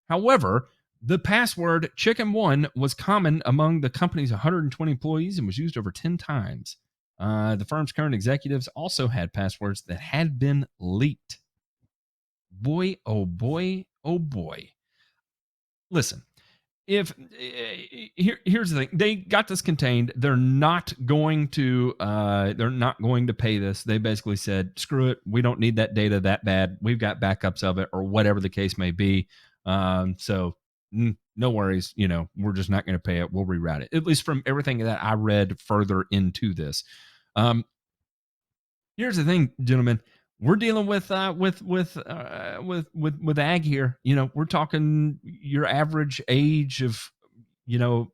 However, the password Chicken1 was common among the company's 120 employees and was used over 10 times. The firm's current executives also had passwords that had been leaked. Boy, oh boy, oh boy. Listen, here's the thing. They got this contained. They're not going to pay this. They basically said, screw it. We don't need that data that bad. We've got backups of it, or whatever the case may be. So no worries. We're just not going to pay it. We'll reroute it. At least from everything that I read further into this. Here's the thing, gentlemen. We're dealing with ag here. We're talking your average age of,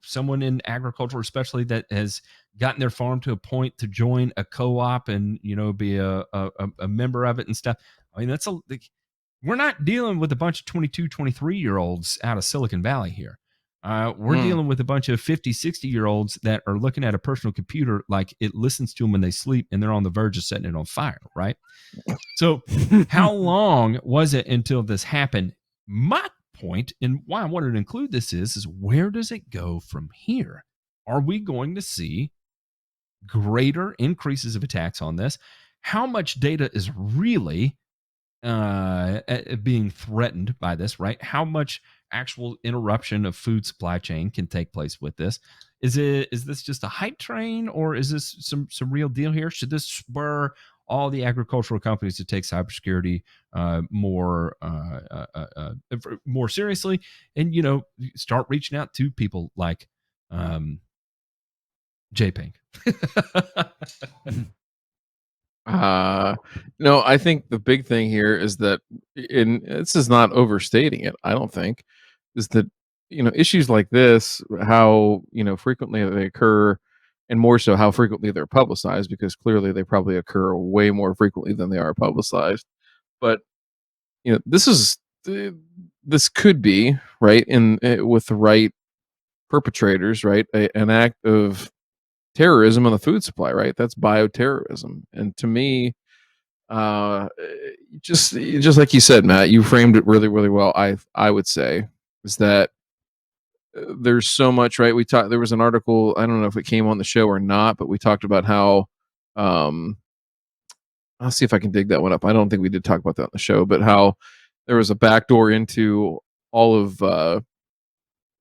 someone in agriculture, especially that has gotten their farm to a point to join a co-op and, be a member of it and stuff. I mean, we're not dealing with a bunch of 22, 23-year-olds out of Silicon Valley here. We're dealing with a bunch of 50, 60-year-olds that are looking at a personal computer like it listens to them when they sleep and they're on the verge of setting it on fire, right? So how long was it until this happened? My point and why I wanted to include this is where does it go from here? Are we going to see greater increases of attacks on this? How much data is really being threatened by this, right? How much actual interruption of food supply chain can take place with this. Is this just a hype train, or is this some real deal here? Should this spur all the agricultural companies to take cybersecurity more seriously, and start reaching out to people like JPink? No, I think the big thing here is that, and this is not overstating it, I don't think, is that issues like this, how frequently they occur, and more so how frequently they're publicized, because clearly they probably occur way more frequently than they are publicized. But this could be right in with the right perpetrators, right, an act of terrorism on the food supply, right? That's bioterrorism. And to me, just like you said, Matt, you framed it really, really well. I would say is that there's so much, right? There was an article, I don't know if it came on the show or not, but we talked about how I'll see if I can dig that one up. I don't think we did talk about that on the show, but how there was a backdoor into all of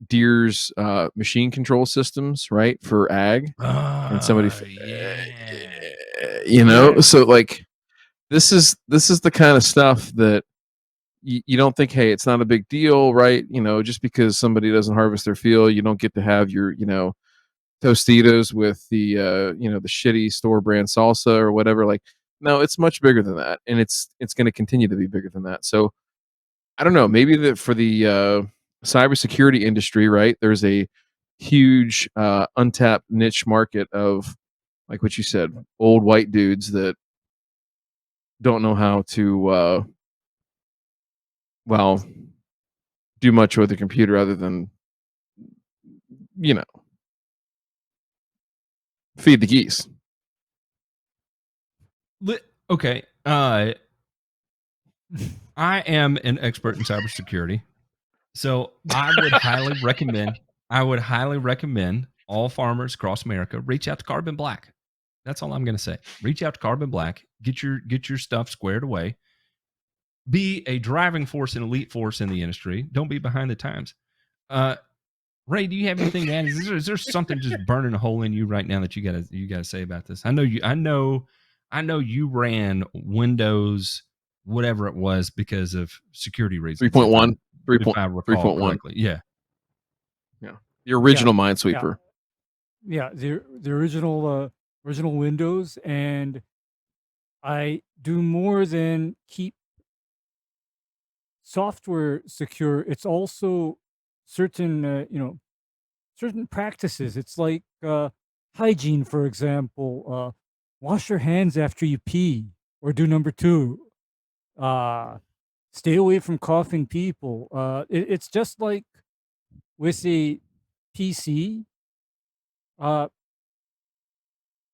Deere's machine control systems, right, for ag, and somebody, so like this is the kind of stuff that you don't think, hey, it's not a big deal, right? Just because somebody doesn't harvest their field, you don't get to have your Tostitos with the the shitty store brand salsa or whatever. Like, no, it's much bigger than that, and it's going to continue to be bigger than that. So I don't know, maybe that for the cybersecurity industry, right, there's a huge untapped niche market of, like what you said, old white dudes that don't know how to do much with a computer other than feed the geese. Okay, I am an expert in cybersecurity, so I would highly recommend all farmers across America reach out to Carbon Black. That's all I'm going to say. Reach out to Carbon Black. Get your stuff squared away. Be a driving force, an elite force in the industry. Don't be behind the times. Ray, do you have anything to add? Is there something just burning a hole in you right now that you gotta say about this? I know you ran Windows, whatever it was, because of security reasons. 3.1, if I recall correctly. Yeah. The original Minesweeper. Yeah, the original Windows, and I do more than keep software secure. It's also certain certain practices. It's like hygiene, for example. Wash your hands after you pee, or do number 2. Stay away from coughing people. It's just like with a PC.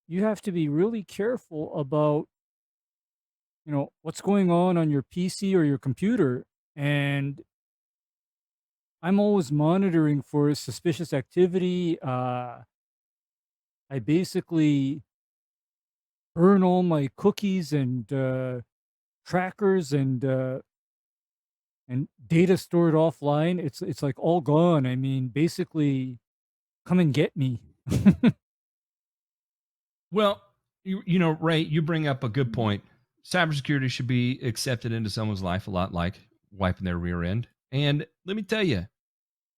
You have to be really careful about what's going on your PC or your computer, and I'm always monitoring for suspicious activity. I basically burn all my cookies and trackers and data stored offline. It's like all gone. I mean, basically, come and get me. Well, Ray, you bring up a good point. Cybersecurity should be accepted into someone's life a lot like wiping their rear end. And let me tell you,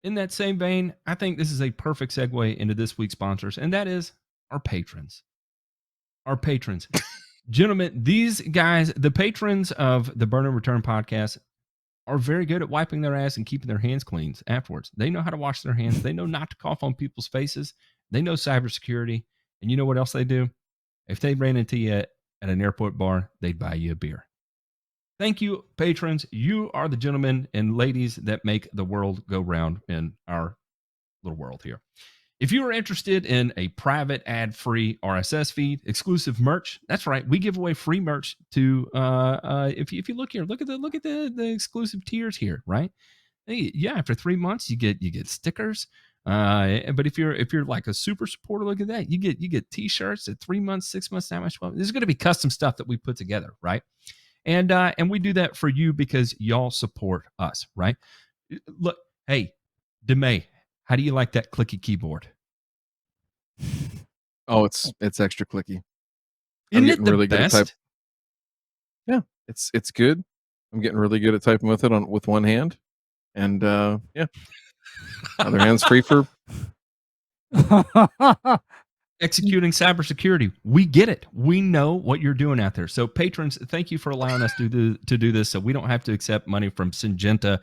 in that same vein, I think this is a perfect segue into this week's sponsors, and that is our patrons. Our patrons. Gentlemen, these guys, the patrons of the Burn and Return podcast, are very good at wiping their ass and keeping their hands clean afterwards. They know how to wash their hands. They know not to cough on people's faces. They know cybersecurity. And you know what else they do? If they ran into you at an airport bar, they'd buy you a beer. Thank you, patrons. You are the gentlemen and ladies that make the world go round in our little world here. If you are interested in a private ad-free RSS feed, exclusive merch, that's right. We give away free merch to if you look here, look at the exclusive tiers here, right? Hey, yeah, after 3 months you get stickers. But if you're like a super supporter, look at that. You get t-shirts at 3 months, 6 months, 9 months, 12. There's going to be custom stuff that we put together, right? And we do that for you because y'all support us, right? Look, Hey, DeMay, how do you like that clicky keyboard? Oh, it's extra clicky. Isn't it getting the really good at type. best? Yeah, it's good. I'm getting really good at typing with it with one hand, and yeah, other hand's free for. Executing cybersecurity. We get it. We know what you're doing out there. So patrons, thank you for allowing us to do this, so we don't have to accept money from Syngenta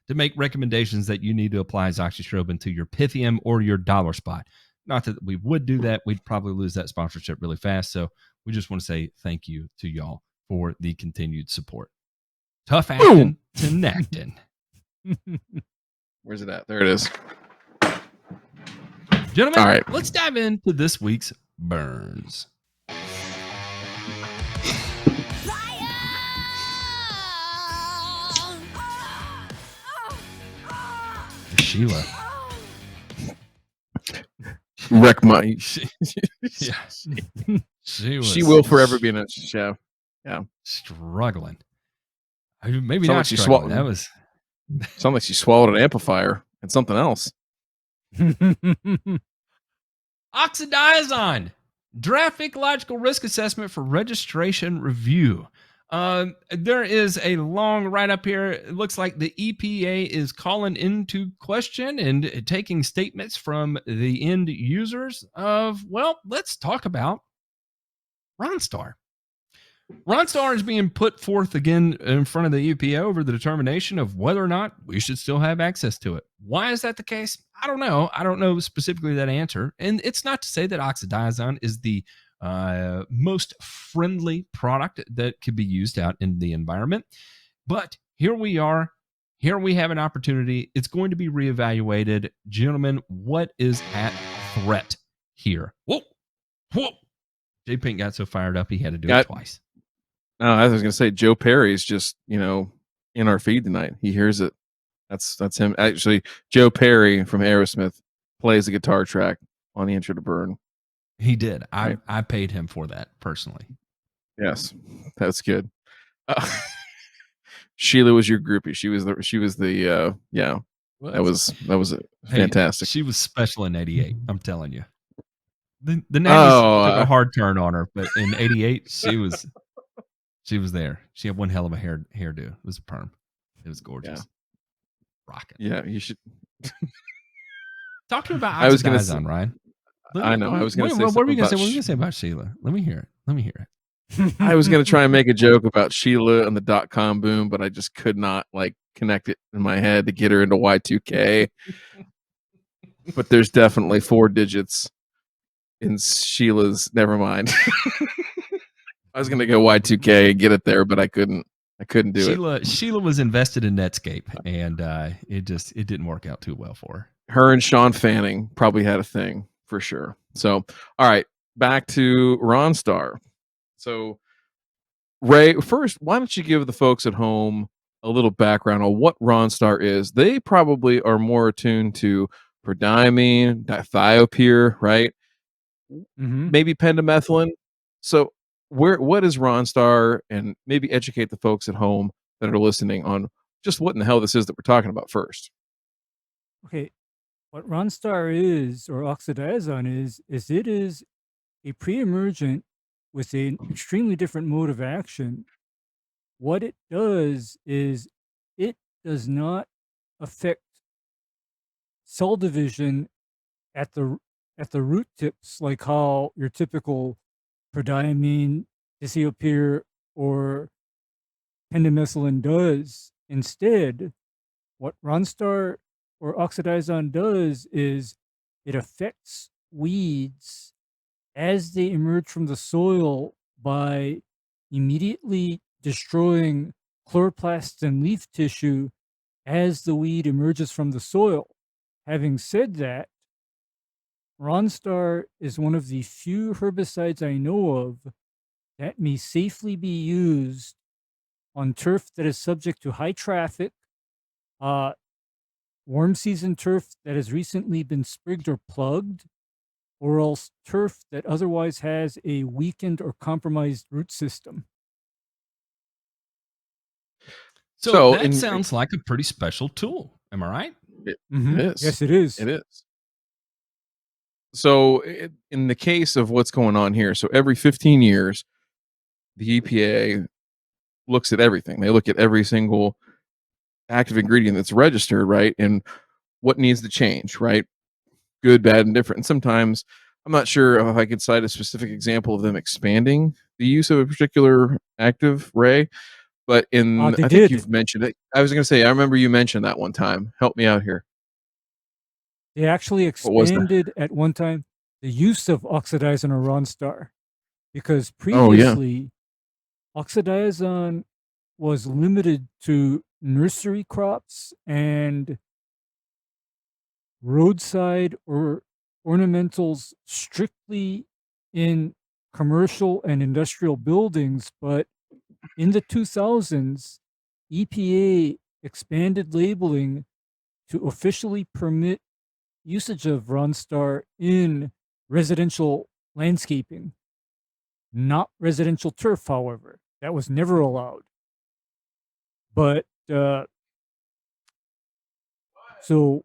to make recommendations that you need to apply azoxystrobin to your Pythium or your dollar spot. Not that we would do that. We'd probably lose that sponsorship really fast. So we just want to say thank you to y'all for the continued support. Tough acting to Nactin. Where's it at? There it is. Gentlemen, all right, let's dive into this week's burns. Sheila. Wreck my. She will forever be in a show. Yeah, struggling. Maybe Sound not like she struggling. That was sound like she swallowed an amplifier and something else. Oxidizon, draft ecological risk assessment for registration review. There is a long write up here. It looks like the EPA is calling into question and taking statements from the end users of, well, let's talk about Ronstar. Ronstar is being put forth again in front of the EPA over the determination of whether or not we should still have access to it. Why is that the case? I don't know. I don't know specifically that answer. And it's not to say that oxidizone is the most friendly product that could be used out in the environment. But here we are. Here we have an opportunity. It's going to be reevaluated. Gentlemen, what is at threat here? Whoa. J Pink got so fired up he had to do it twice. No, I was going to say Joe Perry's just, in our feed tonight. He hears it. That's him. Actually, Joe Perry from Aerosmith plays the guitar track on the intro to Burn. He did. I paid him for that personally. Yes, that's good. Sheila was your groupie. She was the yeah. That was fantastic. She was special in '88. I'm telling you. The 90s took a hard turn on her, but in '88 she was there. She had one hell of a hairdo. It was a perm. It was gorgeous. Yeah. Rocking. Yeah, you should talk to me about oxidizone, Ryan. I know. I was going to say. What were you going to say? What were you going to say about Sheila? Let me hear it. I was going to try and make a joke about Sheila and the .com boom, but I just could not connect it in my head to get her into Y2K. But there's definitely 4 digits in Sheila's. Never mind. I was going to go Y2K and get it there, but I couldn't do it. Sheila was invested in Netscape, and it didn't work out too well for her. Her and Sean Fanning probably had a thing for sure. So, all right, back to Ronstar. So, Ray, first, why don't you give the folks at home a little background on what Ronstar is? They probably are more attuned to prodiamine, dithiopyr, right? Mm-hmm. Maybe pendimethalin. So, what is Ronstar, and maybe educate the folks at home that are listening on just what in the hell this is that we're talking about first. Okay, what Ronstar is, or oxidizone is it is a pre-emergent with an extremely different mode of action. What it does is it does not affect cell division at the root tips like how your typical prodiamine, dithiopyr, or pendimethalin does. Instead, what Ronstar or oxidizone does is it affects weeds as they emerge from the soil by immediately destroying chloroplasts and leaf tissue as the weed emerges from the soil. Having said that, Ronstar is one of the few herbicides I know of that may safely be used on turf that is subject to high traffic, warm season turf that has recently been sprigged or plugged, or else turf that otherwise has a weakened or compromised root system. So that sounds like a pretty special tool. Am I right? It Mm-hmm. is. Yes, it is. It is. So, in the case of what's going on here, so every 15 years, the EPA looks at everything. They look at every single active ingredient that's registered, right? And what needs to change, right? Good, bad, and different. And sometimes I'm not sure if I could cite a specific example of them expanding the use of a particular active ray, but They I think did. you've mentioned it. I was going to say, I remember you mentioned that one time. Help me out here. They actually What was that? expanded at one time the use of oxidizon or Ronstar, because Oh, yeah. previously oxidizon was limited to nursery crops and roadside or ornamentals strictly in commercial and industrial buildings. But in the 2000s, EPA expanded labeling to officially permit usage of Ronstar in residential landscaping, not residential turf, however. That was never allowed. But so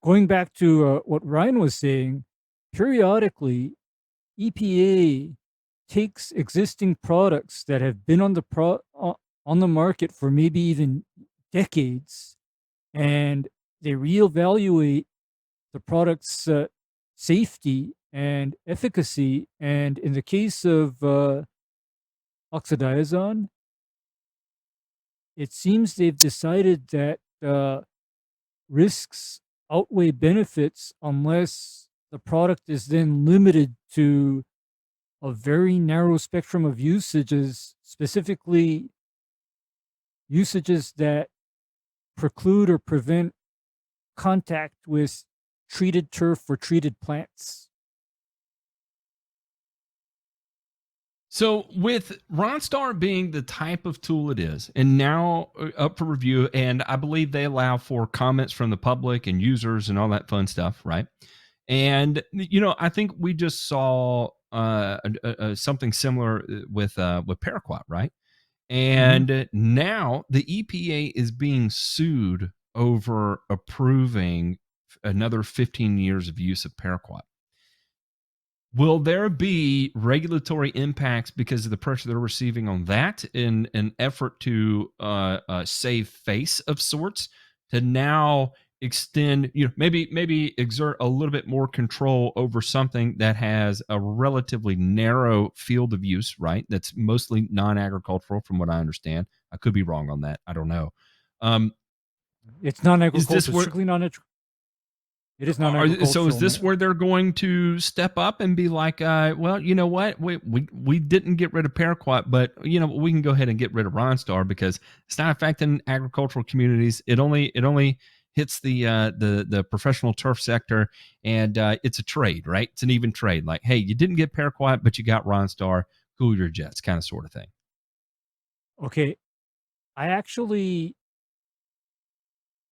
going back to what Ryan was saying, periodically EPA takes existing products that have been on the market for maybe even decades, and they reevaluate the product's safety and efficacy. And in the case of oxidizon, it seems they've decided that risks outweigh benefits unless the product is then limited to a very narrow spectrum of usages, specifically usages that preclude or prevent contact with treated turf or treated plants. So, with Ronstar being the type of tool it is, and now up for review, and I believe they allow for comments from the public and users and all that fun stuff, right? And I think we just saw something similar with paraquat, right? And now the EPA is being sued over approving another 15 years of use of paraquat. Will there be regulatory impacts because of the pressure they're receiving on that in an effort to save face of sorts, to now extend, maybe exert a little bit more control over something that has a relatively narrow field of use, right? That's mostly non-agricultural from what I understand. I could be wrong on that. I don't know. It's non-agricultural, is this where strictly non-agricultural. It is non-agricultural. So is this where they're going to step up and be like, well, you know what, we didn't get rid of paraquat, but we can go ahead and get rid of Ronstar because it's not affecting agricultural communities. It only hits the professional turf sector, and it's a trade, right? It's an even trade. Like, hey, you didn't get paraquat, but you got Ronstar. Cool your jets, kind of sort of thing. Okay, I actually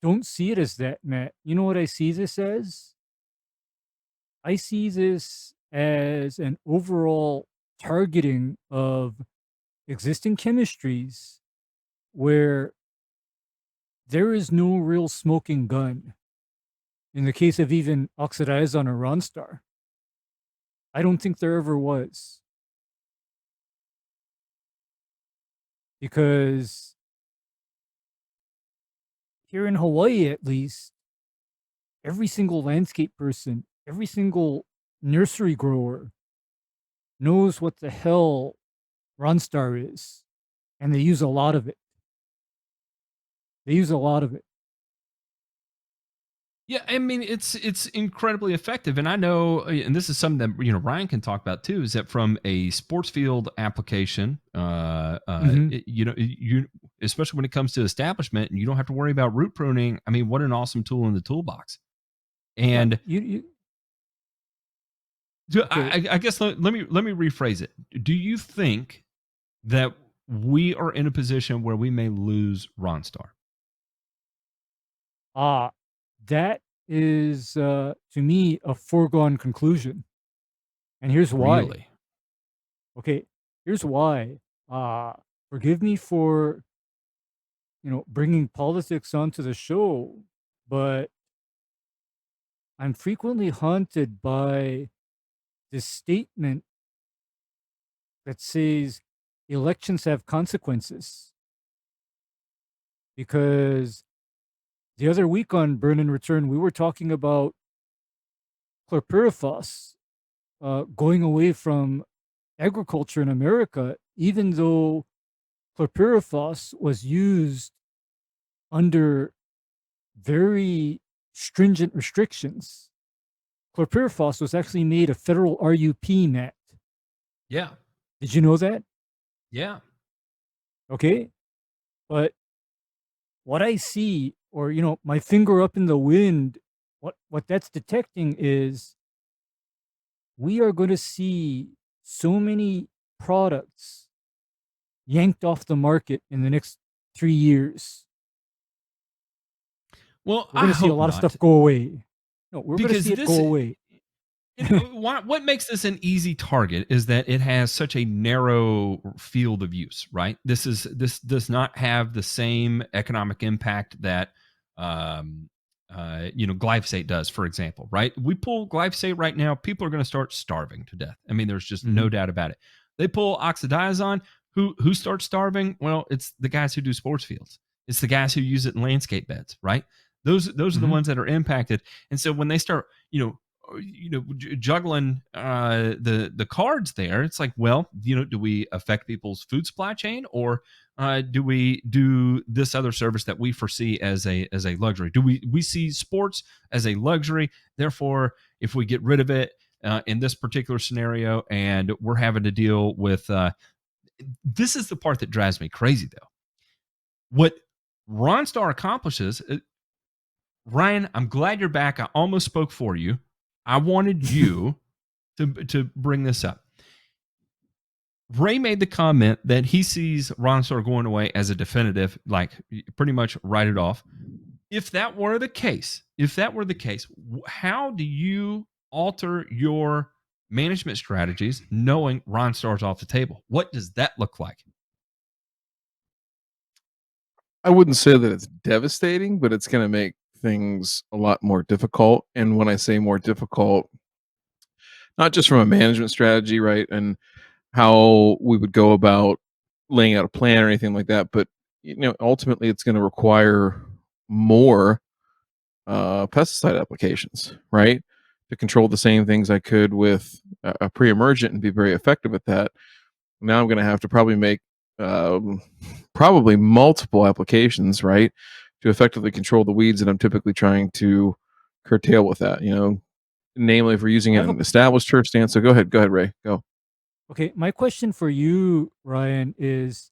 don't see it as that, Matt. You know what I see this as? I see this as an overall targeting of existing chemistries where there is no real smoking gun. In the case of even oxidizon or Ronstar, I don't think there ever was. Because here in Hawaii, at least, every single landscape person, every single nursery grower knows what the hell Ronstar is, and they use a lot of it. Yeah, I mean it's incredibly effective, and I know, and this is something that Ryan can talk about too. Is that from a sports field application? You especially when it comes to establishment, and you don't have to worry about root pruning. I mean, what an awesome tool in the toolbox! And I guess let me rephrase it. Do you think that we are in a position where we may lose Ronstar? That is, to me, a foregone conclusion. And here's why. Really? Okay, here's why. Forgive me for, bringing politics onto the show, but I'm frequently haunted by this statement that says elections have consequences. Because the other week on Burn and Return, we were talking about chlorpyrifos going away from agriculture in America, even though chlorpyrifos was used under very stringent restrictions. Chlorpyrifos was actually made a federal RUP, Matt. Yeah. Did you know that? Yeah. Okay. But what I see, or my finger up in the wind, what that's detecting is we are going to see so many products yanked off the market in the next 3 years. Well, We're going to see a lot of stuff go away. No, we're going to because see it go away. What makes this an easy target is that it has such a narrow field of use, right? This does not have the same economic impact that glyphosate does, for example, right? We pull glyphosate right now, people are going to start starving to death. I mean, there's just no doubt about it. They pull oxidizone, who starts starving? Well, it's the guys who do sports fields. It's the guys who use it in landscape beds, right? Those are the ones that are impacted. And so when they start, juggling the cards there, it's like, well, do we affect people's food supply chain, or do we do this other service that we foresee as a luxury? Do we see sports as a luxury? Therefore, if we get rid of it in this particular scenario, and we're having to deal with this is the part that drives me crazy, though. What Ronstar accomplishes, Ryan, I'm glad you're back. I almost spoke for you. I wanted you to bring this up. Ray made the comment that he sees Ronstar going away as a definitive, like pretty much write it off. If that were the case, how do you alter your management strategies knowing Ronstar's off the table? What does that look like? I wouldn't say that it's devastating, but it's going to make things a lot more difficult. And when I say more difficult, not just from a management strategy, right, and how we would go about laying out a plan or anything like that, but ultimately it's going to require more pesticide applications, right, to control the same things I could with a pre-emergent and be very effective at that. Now I'm going to have to probably make probably multiple applications, right, to effectively control the weeds that I'm typically trying to curtail with that. Namely, if we're using it in an established turf stand. So go ahead, Ray, go. Okay, my question for you, Ryan, is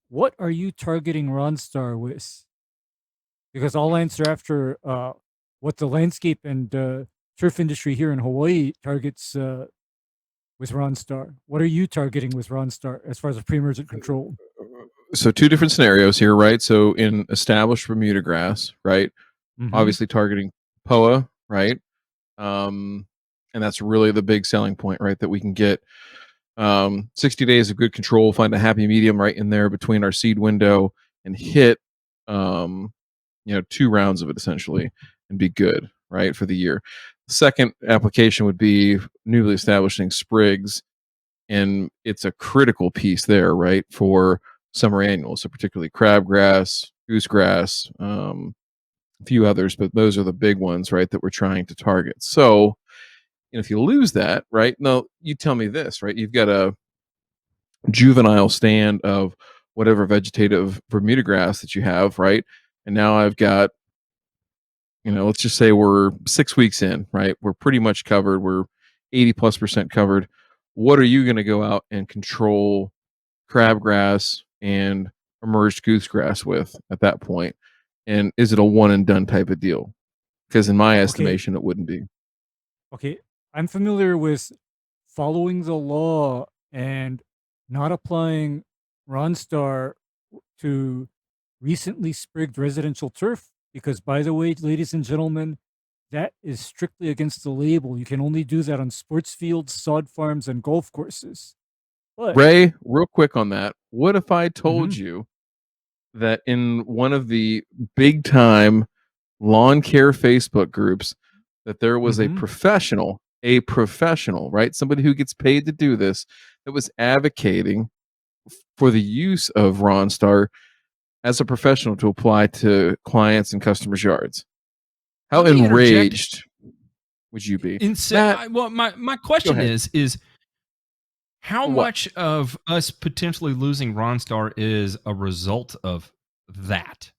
what are you targeting Ronstar with? Because I'll answer after what the landscape and turf industry here in Hawaii targets with Ronstar. What are you targeting with Ronstar as far as a pre-emergent control? So two different scenarios here, right? So in established Bermuda grass, right? Obviously targeting POA, right? And that's really the big selling point, right? That we can get 60 days of good control, find a happy medium right in there between our seed window, and hit 2 rounds of it essentially, and be good, right, for the year. The second application would be newly establishing sprigs, and it's a critical piece there, right, for summer annuals, so particularly crabgrass, goosegrass, a few others, but those are the big ones, right, that we're trying to target. So if you lose that, right, now you tell me this, right, you've got a juvenile stand of whatever vegetative Bermuda grass that you have, right, and now I've got, let's just say we're 6 weeks in, right, we're pretty much covered, we're 80+% covered. What are you going to go out and control crabgrass and emerged goosegrass with at that point? And is it a one and done type of deal? Because in my estimation, it wouldn't be. Okay, I'm familiar with following the law and not applying Ronstar to recently sprigged residential turf, because, by the way, ladies and gentlemen, that is strictly against the label. You can only do that on sports fields, sod farms, and golf courses. But, Ray, real quick on that, what if I told you that in one of the big time lawn care Facebook groups, that there was a professional, right? Somebody who gets paid to do this, that was advocating for the use of Ronstar as a professional to apply to clients and customers' yards. How Let me interject. enraged would you be? Matt, Well, my question is how What? much of us potentially losing Ronstar is a result of that?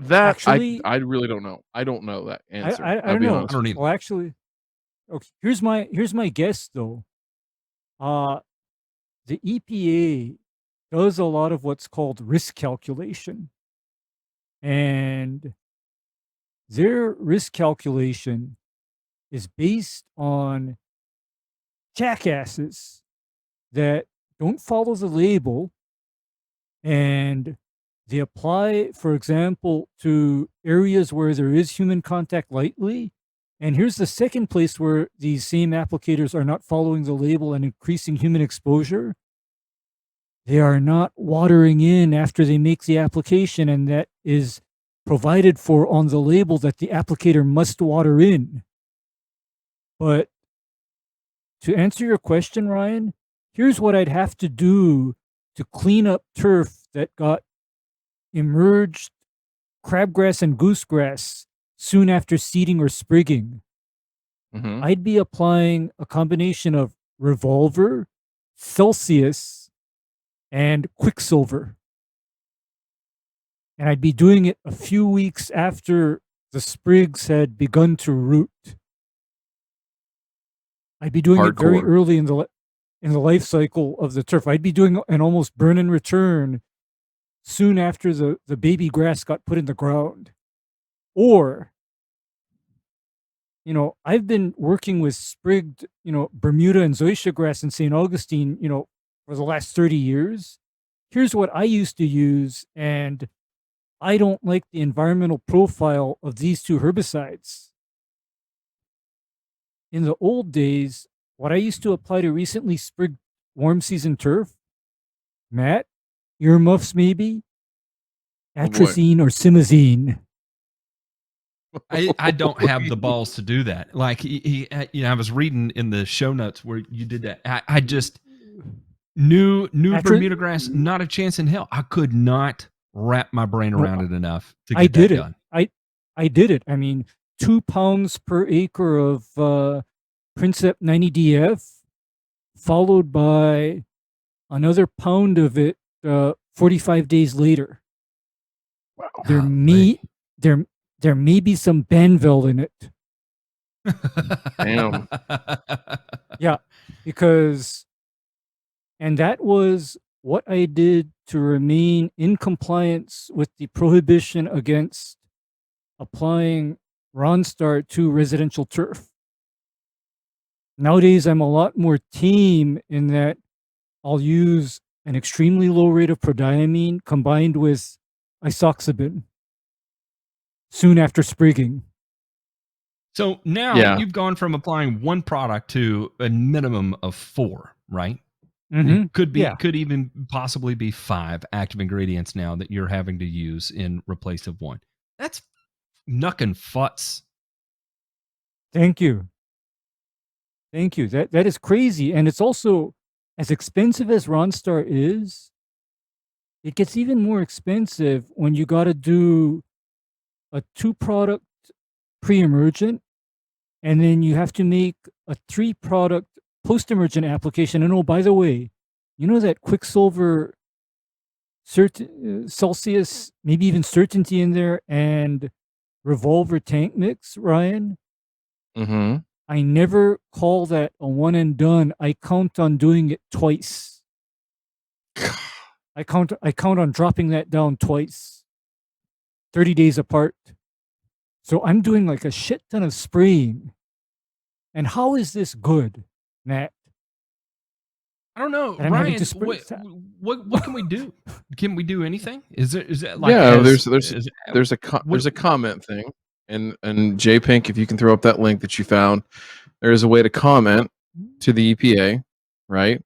That Actually, I really don't know. I don't know that answer. I I'll don't be know. honest. I don't either. Well, actually, okay. Here's my guess though. The EPA does a lot of what's called risk calculation, and their risk calculation is based on jackasses that don't follow the label, and they apply, for example, to areas where there is human contact lightly. And here's the second place where these same applicators are not following the label and increasing human exposure. They are not watering in after they make the application, and that is provided for on the label that the applicator must water in. But to answer your question, Ryan, here's what I'd have to do to clean up turf that got emerged crabgrass and goosegrass soon after seeding or sprigging. I'd be applying a combination of Revolver, Celsius, and Quicksilver. And I'd be doing it a few weeks after the sprigs had begun to root. I'd be doing it very early in the life cycle of the turf. I'd be doing an almost burn and return soon after the baby grass got put in the ground. Or, I've been working with sprigged, Bermuda and zoysia grass in St. Augustine, for the last 30 years. Here's what I used to use, and I don't like the environmental profile of these two herbicides. In the old days, what I used to apply to recently sprigged warm season turf, Matt, earmuffs maybe, atrazine or simazine. I don't have the balls to do that. Like I was reading in the show notes where you did that. I just new Bermuda grass, not a chance in hell. I could not wrap my brain around it enough to get that done. I did it. I mean, 2 pounds per acre of Princep 90DF, followed by another pound of it 45 days later. Wow. There may be some Banvel in it. Damn. Yeah, and that was what I did to remain in compliance with the prohibition against applying Ronstar to residential turf. Nowadays, I'm a lot more tame in that I'll use an extremely low rate of prodiamine combined with isoxabin soon after sprigging. So now you've gone from applying one product to a minimum of 4, right? It could even possibly be 5 active ingredients now that you're having to use in replace of 1. That's knuckin' futz. Thank you. That is crazy, and it's also, as expensive as Ronstar is, it gets even more expensive when you got to do a 2-product pre-emergent, and then you have to make a 3-product post-emergent application. And oh, by the way, you know that Quicksilver, Celsius, maybe even Certainty in there, and Revolver tank mix, Ryan? Mm-hmm. I never call that a one and done. I count on doing it twice. I count on dropping that down twice, 30 days apart. So I'm doing like a shit ton of spraying. And how is this good, Matt? I don't know, Ryan. What can we do? Can we do anything? Is that like there's a comment thing, and J Pink, if you can throw up that link that you found, there is a way to comment to the EPA, right?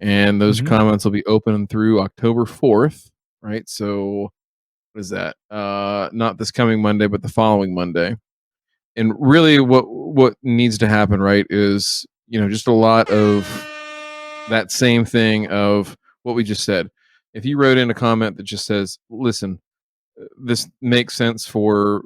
And those comments will be open through October 4th, right? So what is that? Not this coming Monday, but the following Monday. And really what needs to happen, right, is, just a lot of that same thing of what we just said. If you wrote in a comment that just says, listen, this makes sense for,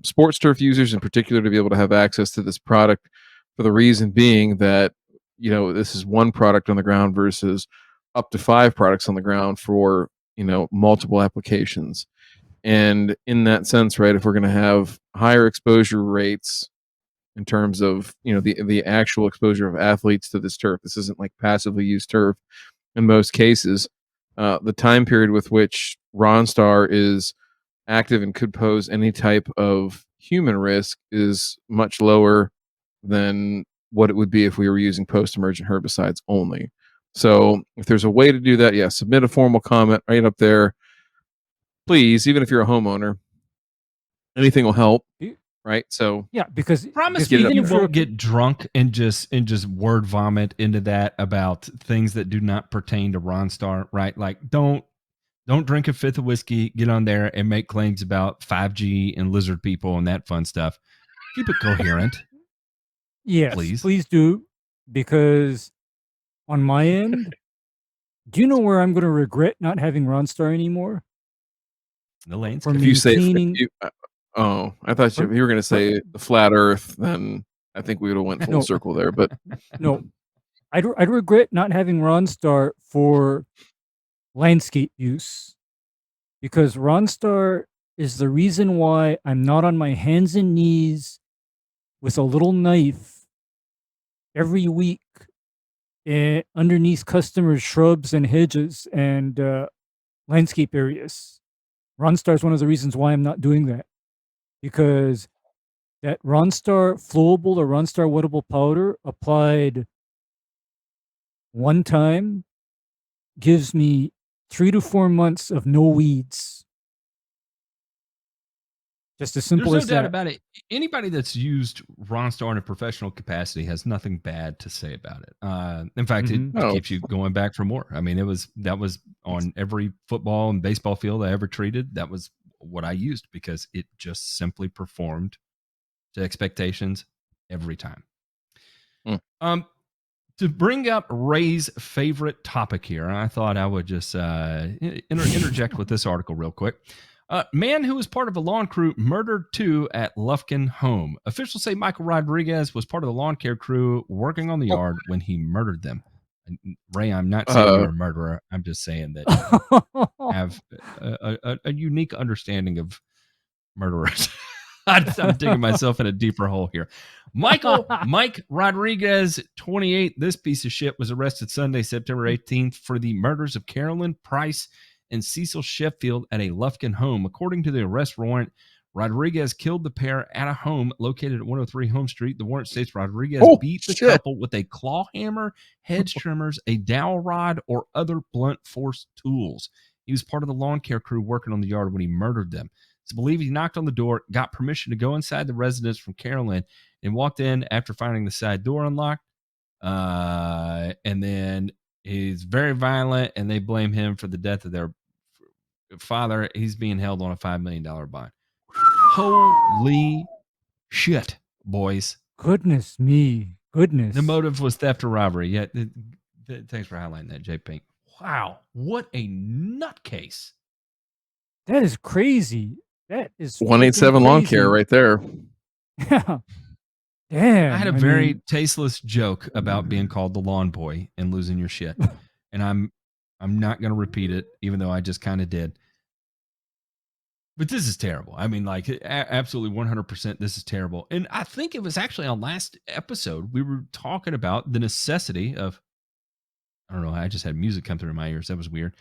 sports turf users in particular to be able to have access to this product, for the reason being that, this is one product on the ground versus up to 5 products on the ground for, multiple applications. And in that sense, right, if we're going to have higher exposure rates in terms of, the actual exposure of athletes to this turf, this isn't like passively used turf in most cases. The time period with which Ronstar is active and could pose any type of human risk is much lower than what it would be if we were using post-emergent herbicides only. So if there's a way to do that, submit a formal comment right up there. Please, even if you're a homeowner, anything will help, right? So Yeah, because promise because me even you if you're won't get drunk and just word vomit into that about things that do not pertain to Ronstar, right? Like don't drink a fifth of whiskey, get on there and make claims about 5G and lizard people and that fun stuff. Keep it coherent. yes, Please. please do, because on my end, do you know where I'm going to regret not having Ronstar anymore? The lanes. For if you say, maintaining. I thought you were going to say the flat Earth, then I think we would have went full No. circle there. But No, I'd regret not having Ronstar for landscape use, because Ronstar is the reason why I'm not on my hands and knees with a little knife every week underneath customers' shrubs and hedges and landscape areas. Ronstar is one of the reasons why I'm not doing that, because that Ronstar flowable or Ronstar wettable powder applied one time gives me 3 to 4 months of no weeds. Just as simple There's as no doubt that. about it. Anybody that's used Ronstar in a professional capacity has nothing bad to say about it. In fact, it keeps you going back for more. I mean, that was on every football and baseball field I ever treated. That was what I used because it just simply performed to expectations every time. To bring up Ray's favorite topic here, I thought I would just interject with this article real quick. Man who was part of a lawn crew murdered 2 at Lufkin home. Officials say Michael Rodriguez was part of the lawn care crew working on the yard when he murdered them. And Ray, I'm not saying you're a murderer. I'm just saying that you have a unique understanding of murderers. I'm digging myself in a deeper hole here. Mike Rodriguez, 28. This piece of shit was arrested Sunday, September 18th for the murders of Carolyn Price and Cecil Sheffield at a Lufkin home. According to the arrest warrant, Rodriguez killed the pair at a home located at 103 Home Street. The warrant states Rodriguez beat the couple with a claw hammer, hedge trimmers, a dowel rod, or other blunt force tools. He was part of the lawn care crew working on the yard when he murdered them. It's believed he knocked on the door, got permission to go inside the residence from Carolyn, and walked in after finding the side door unlocked. And then he's very violent, and they blame him for the death of their father. He's being held on a $5 million bond. Holy shit, boys. Goodness me. Goodness. The motive was theft or robbery. Yeah, thanks for highlighting that, J Pink. Wow, what a nutcase. That is crazy. That is 187 Lawn Care right there. Yeah. Damn. I had a very tasteless joke about being called the lawn boy and losing your shit. And I'm not going to repeat it, even though I just kind of did. But this is terrible. I mean, like, absolutely 100%, this is terrible. And I think it was actually on last episode, we were talking about the necessity of, I don't know, I just had music come through my ears. That was weird.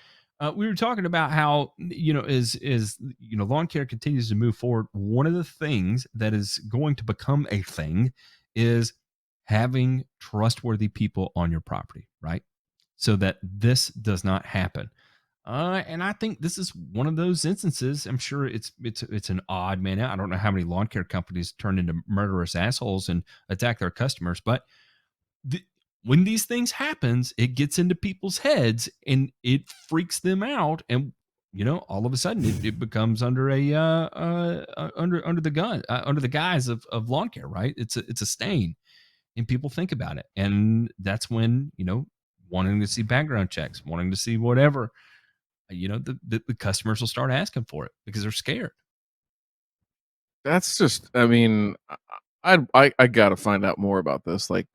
We were talking about how, lawn care continues to move forward. One of the things that is going to become a thing is having trustworthy people on your property, right? So that this does not happen. And I think this is one of those instances. I'm sure it's an odd man out. I don't know how many lawn care companies turn into murderous assholes and attack their customers, but when these things happens, it gets into people's heads and it freaks them out. And all of a sudden it becomes under under the gun under the guise of lawn care, right? It's a stain, and people think about it, and that's when wanting to see background checks, wanting to see whatever, the customers will start asking for it because they're scared. That's just, I mean, I gotta find out more about this. Like,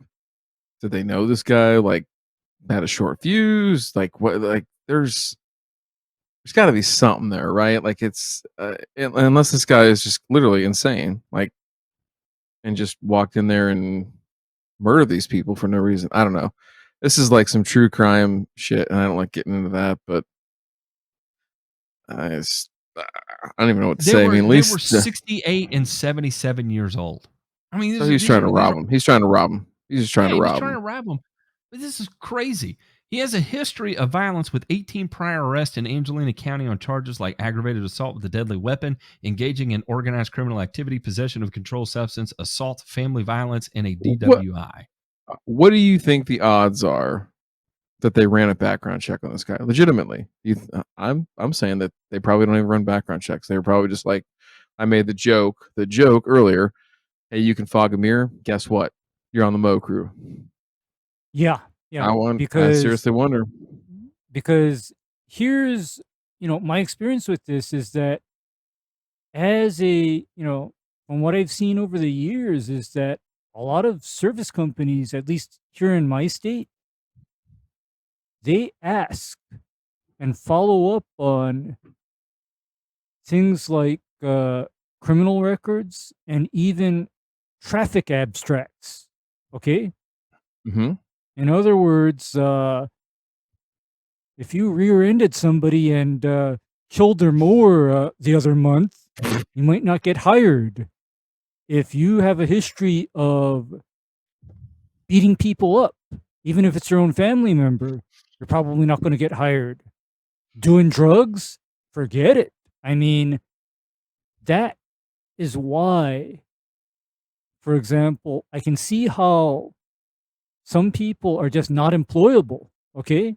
did they know this guy? Like, had a short fuse? Like, what? Like, there's got to be something there, right? Like, it's unless this guy is just literally insane, like, and just walked in there and murdered these people for no reason. I don't know. This is like some true crime shit, and I don't like getting into that, but I don't even know what to say. I mean, at They least were 68 and 77 years old. I mean, so he's trying to rob him. He's trying to rob him. He's just trying to he was rob trying him. to rob him. But this is crazy. He has a history of violence with 18 prior arrests in Angelina County on charges like aggravated assault with a deadly weapon, engaging in organized criminal activity, possession of controlled substance, assault, family violence, and a DWI. What do you think the odds are that they ran a background check on this guy? Legitimately, I'm saying that they probably don't even run background checks. They were probably just like, I made the joke earlier. Hey, you can fog a mirror. Guess what? You're on the Mo crew. Yeah. I seriously wonder. Because here's, my experience with this is that as from what I've seen over the years is that a lot of service companies, at least here in my state, they ask and follow up on things like criminal records and even traffic abstracts. Okay? Mm-hmm. In other words, if you rear-ended somebody and killed their mower the other month, you might not get hired. If you have a history of beating people up, even if it's your own family member, you're probably not going to get hired. Doing drugs? Forget it. I mean, that is why, for example, I can see how some people are just not employable, okay?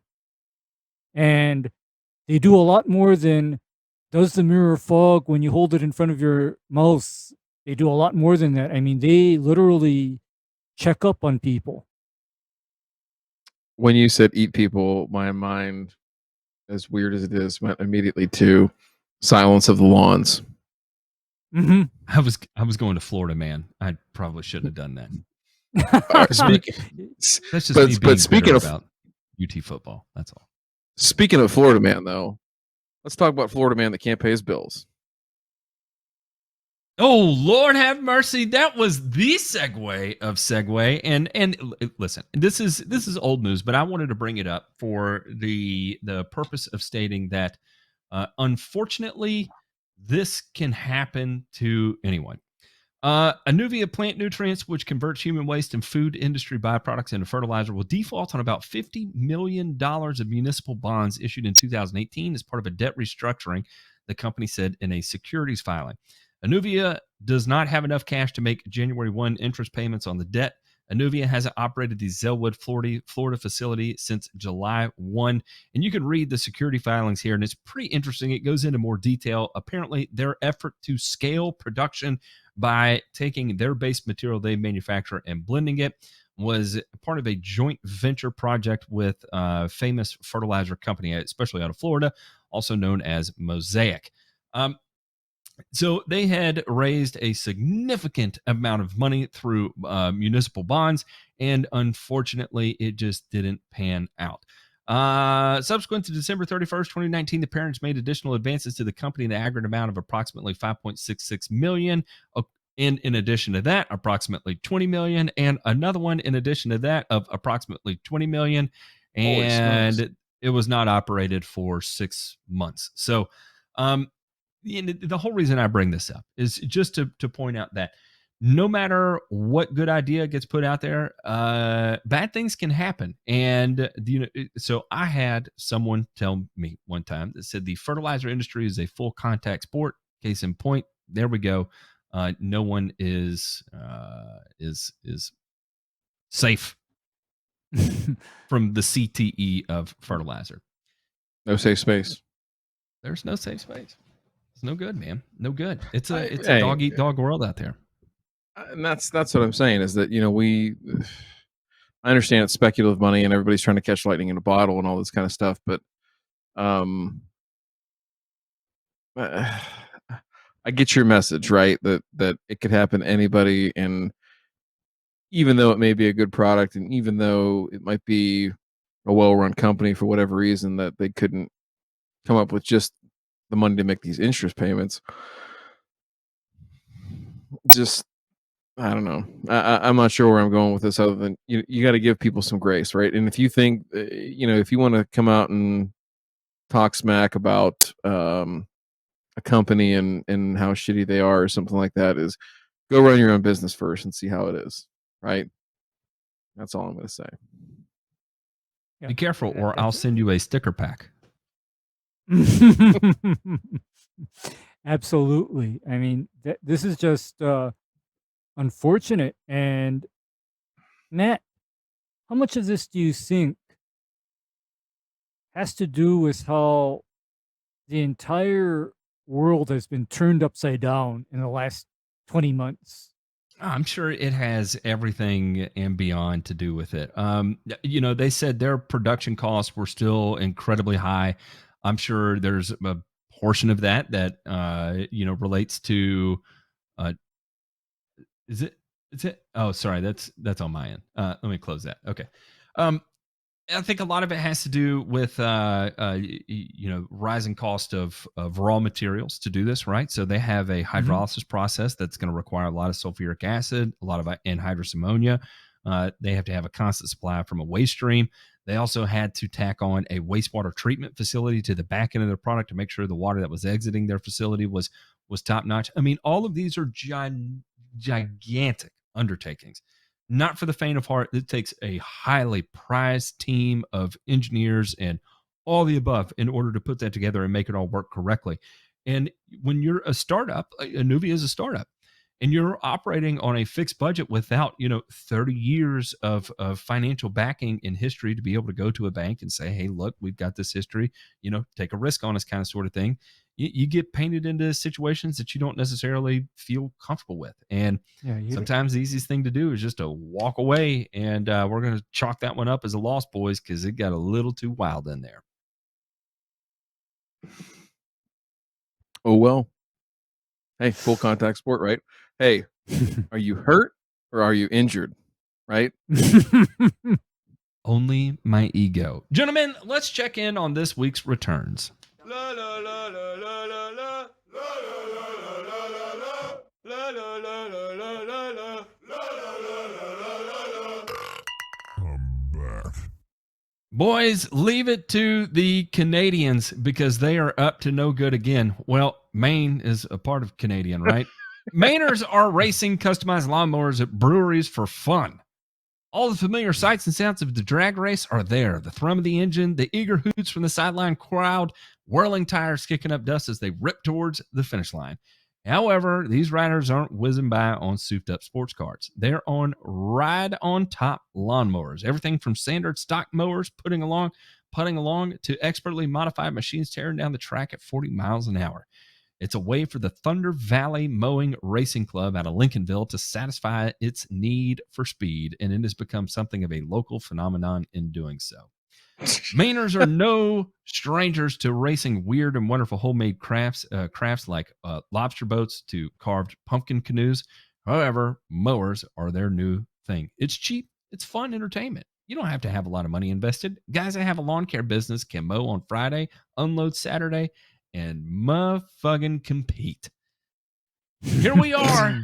And they do a lot more than does the mirror fog when you hold it in front of your mouth. They do a lot more than that. I mean, they literally check up on people. When you said eat people, my mind, as weird as it is, went immediately to Silence of the Lawns. Mm-hmm. I was going to Florida Man. I probably shouldn't have done that. Speaking of about UT football, that's all. Speaking of Florida Man, though, let's talk about Florida Man that can't pay his bills. Oh, Lord have mercy. That was the segue of segue. And listen, this is old news, but I wanted to bring it up for the purpose of stating that unfortunately this can happen to anyone. Anuvia Plant Nutrients, which converts human waste and food industry byproducts into fertilizer, will default on about $50 million of municipal bonds issued in 2018 as part of a debt restructuring, the company said in a securities filing. Anuvia does not have enough cash to make January 1 interest payments on the debt. Anuvia hasn't operated the Zellwood, Florida facility since July 1. And you can read the security filings here, and it's pretty interesting. It goes into more detail. Apparently, their effort to scale production by taking their base material they manufacture and blending it was part of a joint venture project with a famous fertilizer company, especially out of Florida, also known as Mosaic. So they had raised a significant amount of money through municipal bonds, and unfortunately, it just didn't pan out. Subsequent to December 31st, 2019, the parents made additional advances to the company in the aggregate amount of approximately $5.66 million. And in addition to that, approximately $20 million, and another one in addition to that of approximately $20 million. And it was not operated for 6 months. So, the whole reason I bring this up is just to point out that no matter what good idea gets put out there, bad things can happen. And so I had someone tell me one time that said the fertilizer industry is a full contact sport. Case in point, there we go. No one is safe from the CTE of fertilizer. No safe space. There's no safe space. It's no good, man. No good. It's a Hey, dog eat dog world out there. and that's what I'm saying is that I understand it's speculative money and everybody's trying to catch lightning in a bottle and all this kind of stuff, but I get your message, right? That it could happen to anybody, and even though it may be a good product, and even though it might be a well-run company for whatever reason that they couldn't come up with just the money to make these interest payments, just I don't know. I'm not sure where I'm going with this, other than you got to give people some grace, right? And if you think, if you want to come out and talk smack about a company and how shitty they are or something like that, is go run your own business first and see how it is, right? That's all I'm going to say. Be careful, or I'll send you a sticker pack. Absolutely. I mean, this is just unfortunate. And Matt, how much of this do you think has to do with how the entire world has been turned upside down in the last 20 months? I'm sure it has everything and beyond to do with it. They said their production costs were still incredibly high. I'm sure there's a portion of that relates to. Is it? Oh, sorry. That's on my end. Let me close that. Okay. I think a lot of it has to do with rising cost of raw materials to do this, right? So they have a hydrolysis process that's going to require a lot of sulfuric acid, a lot of anhydrous ammonia. They have to have a constant supply from a waste stream. They also had to tack on a wastewater treatment facility to the back end of their product to make sure the water that was exiting their facility was top notch. I mean, all of these are gigantic undertakings. Not for the faint of heart. It takes a highly prized team of engineers and all the above in order to put that together and make it all work correctly. And when you're a startup, Anuvia is a startup, and you're operating on a fixed budget without 30 years of financial backing in history to be able to go to a bank and say, hey, look, we've got this history, take a risk on us, kind of sort of thing. You get painted into situations that you don't necessarily feel comfortable with. And sometimes the easiest thing to do is just to walk away. And we're going to chalk that one up as a loss, boys, because it got a little too wild in there. Oh, well. Hey, full contact sport, right? Hey, are you hurt or are you injured? Right? Only my ego. Gentlemen, let's check in on this week's returns. Boys, leave it to the Canadians because they are up to no good again. Well, Maine is a part of Canadian, right? Mainers are racing customized lawnmowers at breweries for fun. All the familiar sights and sounds of the drag race are there. The thrum of the engine, the eager hoots from the sideline crowd, whirling tires kicking up dust as they rip towards the finish line. However, these riders aren't whizzing by on souped-up sports cars. They're on ride-on-top lawnmowers. Everything from standard stock mowers putting along to expertly modified machines tearing down the track at 40 miles an hour. It's a way for the Thunder Valley Mowing Racing Club out of Lincolnville to satisfy its need for speed, and it has become something of a local phenomenon in doing so. Mainers are no strangers to racing weird and wonderful homemade crafts like lobster boats to carved pumpkin canoes. However, mowers are their new thing. It's cheap. It's fun entertainment. You don't have to have a lot of money invested. Guys that have a lawn care business can mow on Friday, unload Saturday, and motherfucking compete. Here we are.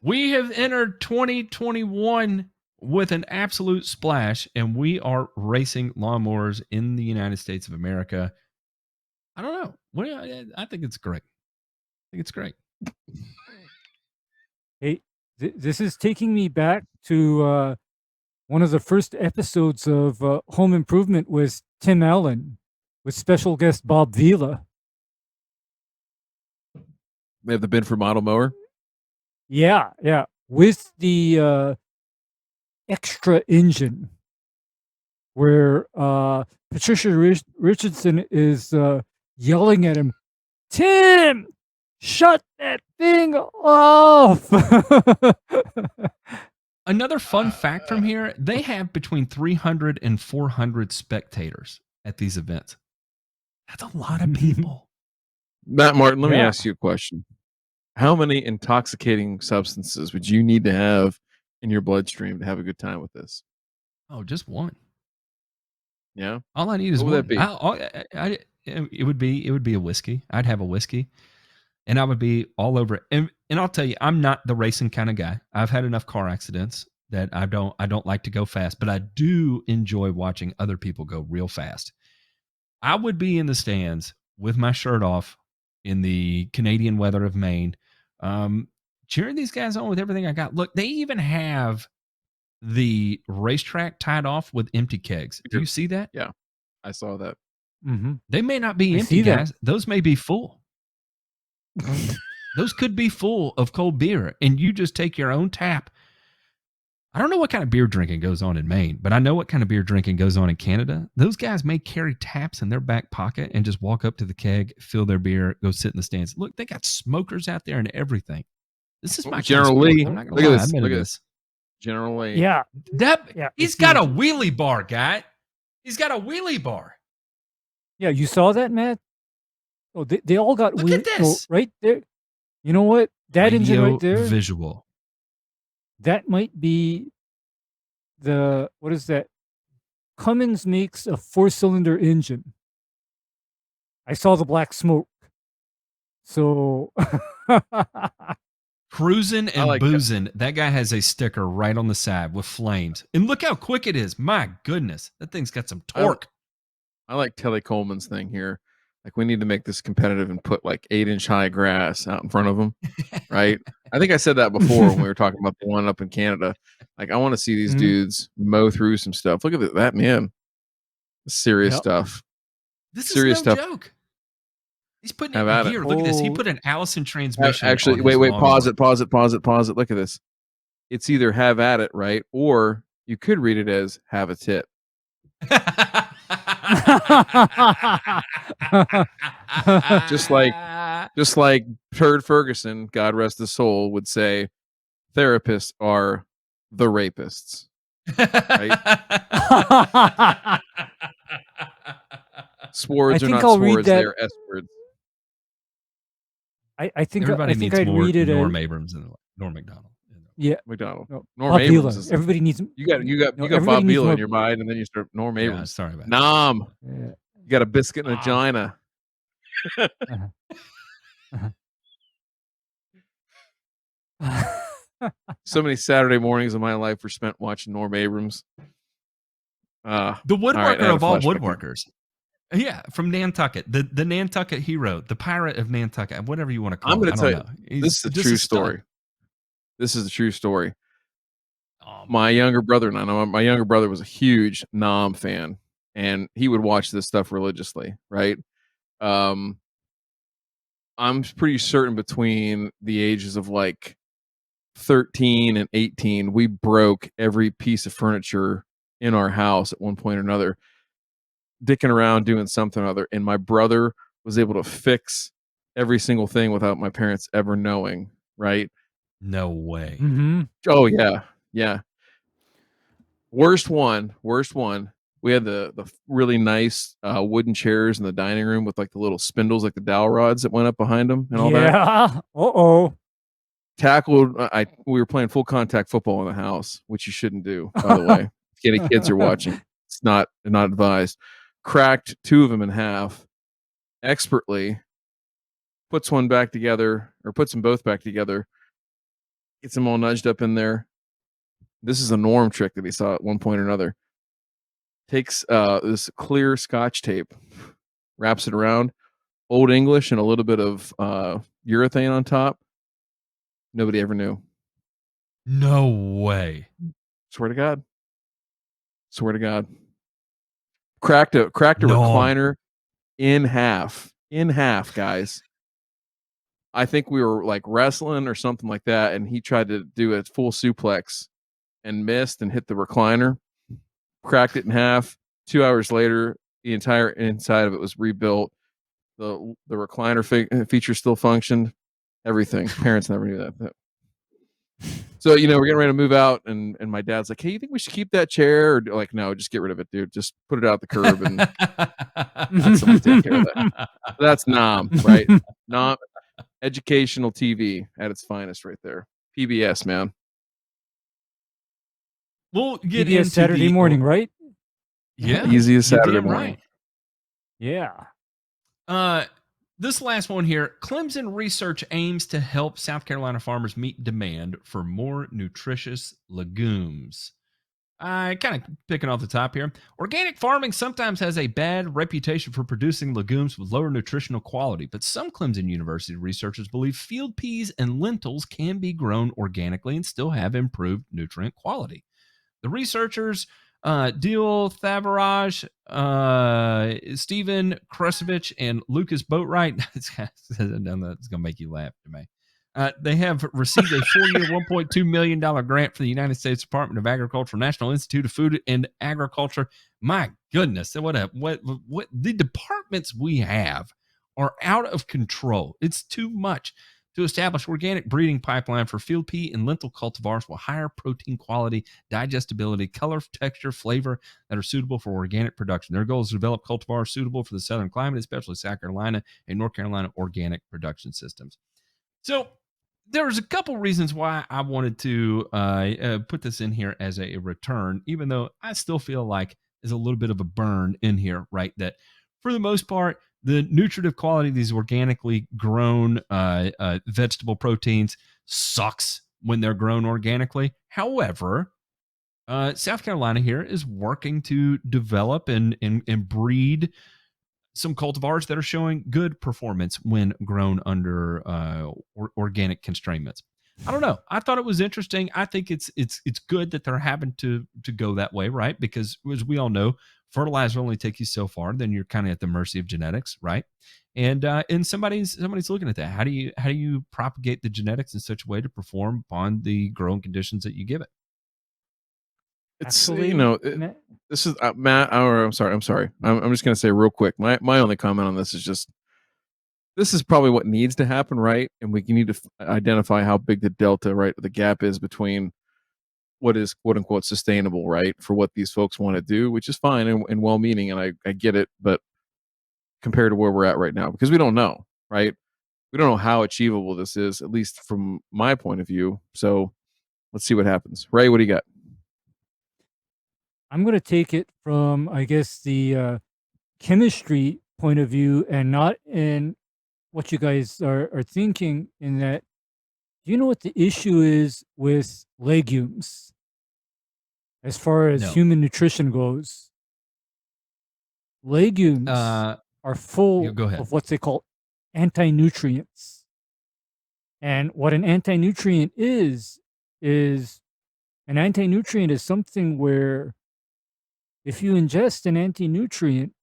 We have entered 2021 with an absolute splash, and we are racing lawnmowers in the United States of America. I don't know. I think it's great. I think it's great. Hey, this is taking me back to one of the first episodes of Home Improvement with Tim Allen, with special guest Bob Vila. They have the bin for model mower? Yeah. With the extra engine, where Patricia Richardson is yelling at him, Tim, shut that thing off. Another fun fact from here, they have between 300 and 400 spectators at these events. That's a lot of people. Matt Martin, let me Yeah. ask you a question. How many intoxicating substances would you need to have in your bloodstream to have a good time with this? Oh, just one. Yeah. All I need is What would one. that be? It would be a whiskey. I'd have a whiskey, and I would be all over it. And I'll tell you, I'm not the racing kind of guy. I've had enough car accidents that I don't like to go fast, but I do enjoy watching other people go real fast. I would be in the stands with my shirt off in the Canadian weather of Maine, cheering these guys on with everything I got. Look, they even have the racetrack tied off with empty kegs. Do you see that? Yeah, I saw that. Mm-hmm. They may not be I empty, see that. guys. Those may be full. Those could be full of cold beer, and you just take your own tap. I don't know what kind of beer drinking goes on in Maine, but I know what kind of beer drinking goes on in Canada. Those guys may carry taps in their back pocket and just walk up to the keg, fill their beer, go sit in the stands. Look, they got smokers out there and everything. This is my General kind of sport. Lee, I'm not gonna look at lie, this. I admitted Look at this. General Lee. Yeah. That he's it's got a huge. wheelie bar, guy. He's got a wheelie bar. Yeah, you saw that, Matt? Oh, they all got Look at this. right there. You know what? That engine Radio right there, visual. that might be what is that? Cummins makes a 4-cylinder engine. I saw the black smoke. So Cruising and like that. boozing. That guy has a sticker right on the side with flames. And look how quick it is. My goodness. That thing's got some torque. I like Kelly Coleman's thing here. Like, we need to make this competitive and put like 8-inch high grass out in front of them, right? I think I said that before when we were talking about the one up in Canada. Like, I want to see these dudes mow through some stuff. Look at that, man. Serious stuff. This Serious is no stuff. joke. He's putting Have it at in it. gear. Look at this. He put an Allison transmission. Actually, on wait, his pause lawnmower. it. Look at this. It's either have at it, right? Or you could read it as have a tit. Just like Turd Ferguson, God rest his soul, would say, therapists are the rapists. Right? Swords I are think not I'll read swords; that- they're S words. I think Everybody I think needs I'd more read it Norm as Abrams and Norm McDonald. yeah. McDonald. No, Norm Bob Abrams Vila. is Everybody needs you got no, Bob everybody needs Vila more- in your mind, and then you start Norm Yeah, Abrams. sorry about that. Nom. Yeah. You got a biscuit and a vagina. So many Saturday mornings of my life were spent watching Norm Abrams. The all right, I woodworker had a of all flashback here. woodworkers. Yeah, from Nantucket. The Nantucket hero, the pirate of Nantucket, whatever you want to call I'm him. going to tell you, know. He's this is a just true stud. story. This is a true story. Oh, My younger brother and I know my younger brother was a huge Nom fan, and he would watch this stuff religiously, right? I'm pretty certain between the ages of like 13 and 18, we broke every piece of furniture in our house at one point or another, dicking around doing something or other. And my brother was able to fix every single thing without my parents ever knowing, right? no way. Mm-hmm. Oh yeah, yeah. Worst one. We had the really nice wooden chairs in the dining room with like the little spindles, like the dowel rods that went up behind them and all that. Yeah. Uh-oh. Tackled. We were playing full contact football in the house, which you shouldn't do, by the way. If any kids are watching, it's not advised. Cracked 2 of them in half expertly. Puts one back together, or puts them both back together. Gets them all nudged up in there. This is a Norm trick that he saw at one point or another. Takes this clear Scotch tape, wraps it around, Old English and a little bit of urethane on top. Nobody ever knew. No way. Swear to God. Cracked a No. recliner in half. In half, guys. I think we were like wrestling or something like that, and he tried to do a full suplex and missed and hit the recliner. Cracked it in half. 2 hours later, the entire inside of it was rebuilt. The recliner feature still functioned. Everything. Parents never knew that. So, we're getting ready to move out, and my dad's like, "Hey, you think we should keep that chair?" Or like, "No, just get rid of it, dude. Just put it out the curb and let someone take care of that." That's Nom, right? Nom, educational TV at its finest, right there. PBS, man. We'll get PBS into Saturday morning, right? Yeah, Easy as you're Saturday damn morning. Yeah. This last one here, Clemson research aims to help South Carolina farmers meet demand for more nutritious legumes. I kind of picking off the top here. Organic farming sometimes has a bad reputation for producing legumes with lower nutritional quality, but some Clemson University researchers believe field peas and lentils can be grown organically and still have improved nutrient quality. The researchers, Deal Thavaraj, Stephen Krusevich, and Lucas Boatwright, it's going to make you laugh, DeMay. They have received a 4-year, $1.2 million grant from the United States Department of Agriculture, National Institute of Food and Agriculture. My goodness, what the departments we have are out of control. It's too much. To establish organic breeding pipeline for field pea and lentil cultivars with higher protein quality, digestibility, color, texture, flavor that are suitable for organic production. Their goal is to develop cultivars suitable for the southern climate, especially South Carolina and North Carolina organic production systems. So there's a couple reasons why I wanted to put this in here as a return, even though I still feel like there's a little bit of a burn in here, right? That for the most part, the nutritive quality of these organically grown vegetable proteins sucks when they're grown organically. However, South Carolina here is working to develop and breed some cultivars that are showing good performance when grown under organic constraints. I don't know. I thought it was interesting. I think it's good that they're having to go that way, right? Because as we all know, fertilizer only takes you so far. Then you're kind of at the mercy of genetics, right? And somebody's looking at that. How do you propagate the genetics in such a way to perform upon the growing conditions that you give it? It's Actually, this is Matt. Or I'm sorry. I'm just gonna say real quick. My only comment on this is just this is probably what needs to happen, right? And we need to identify how big the delta, right, the gap is between what is quote unquote sustainable, right, for what these folks want to do, which is fine and well meaning, and I get it, but compared to where we're at right now, because we don't know, right? We don't know how achievable this is, at least from my point of view. So let's see what happens. Ray, what do you got? I'm going to take it from, I guess, the chemistry point of view and not in what you guys are thinking, in that, do you know what the issue is with legumes as far as human nutrition goes? Legumes are full of what they call anti-nutrients. And what an anti-nutrient is an anti-nutrient is something where if you ingest an anti-nutrient,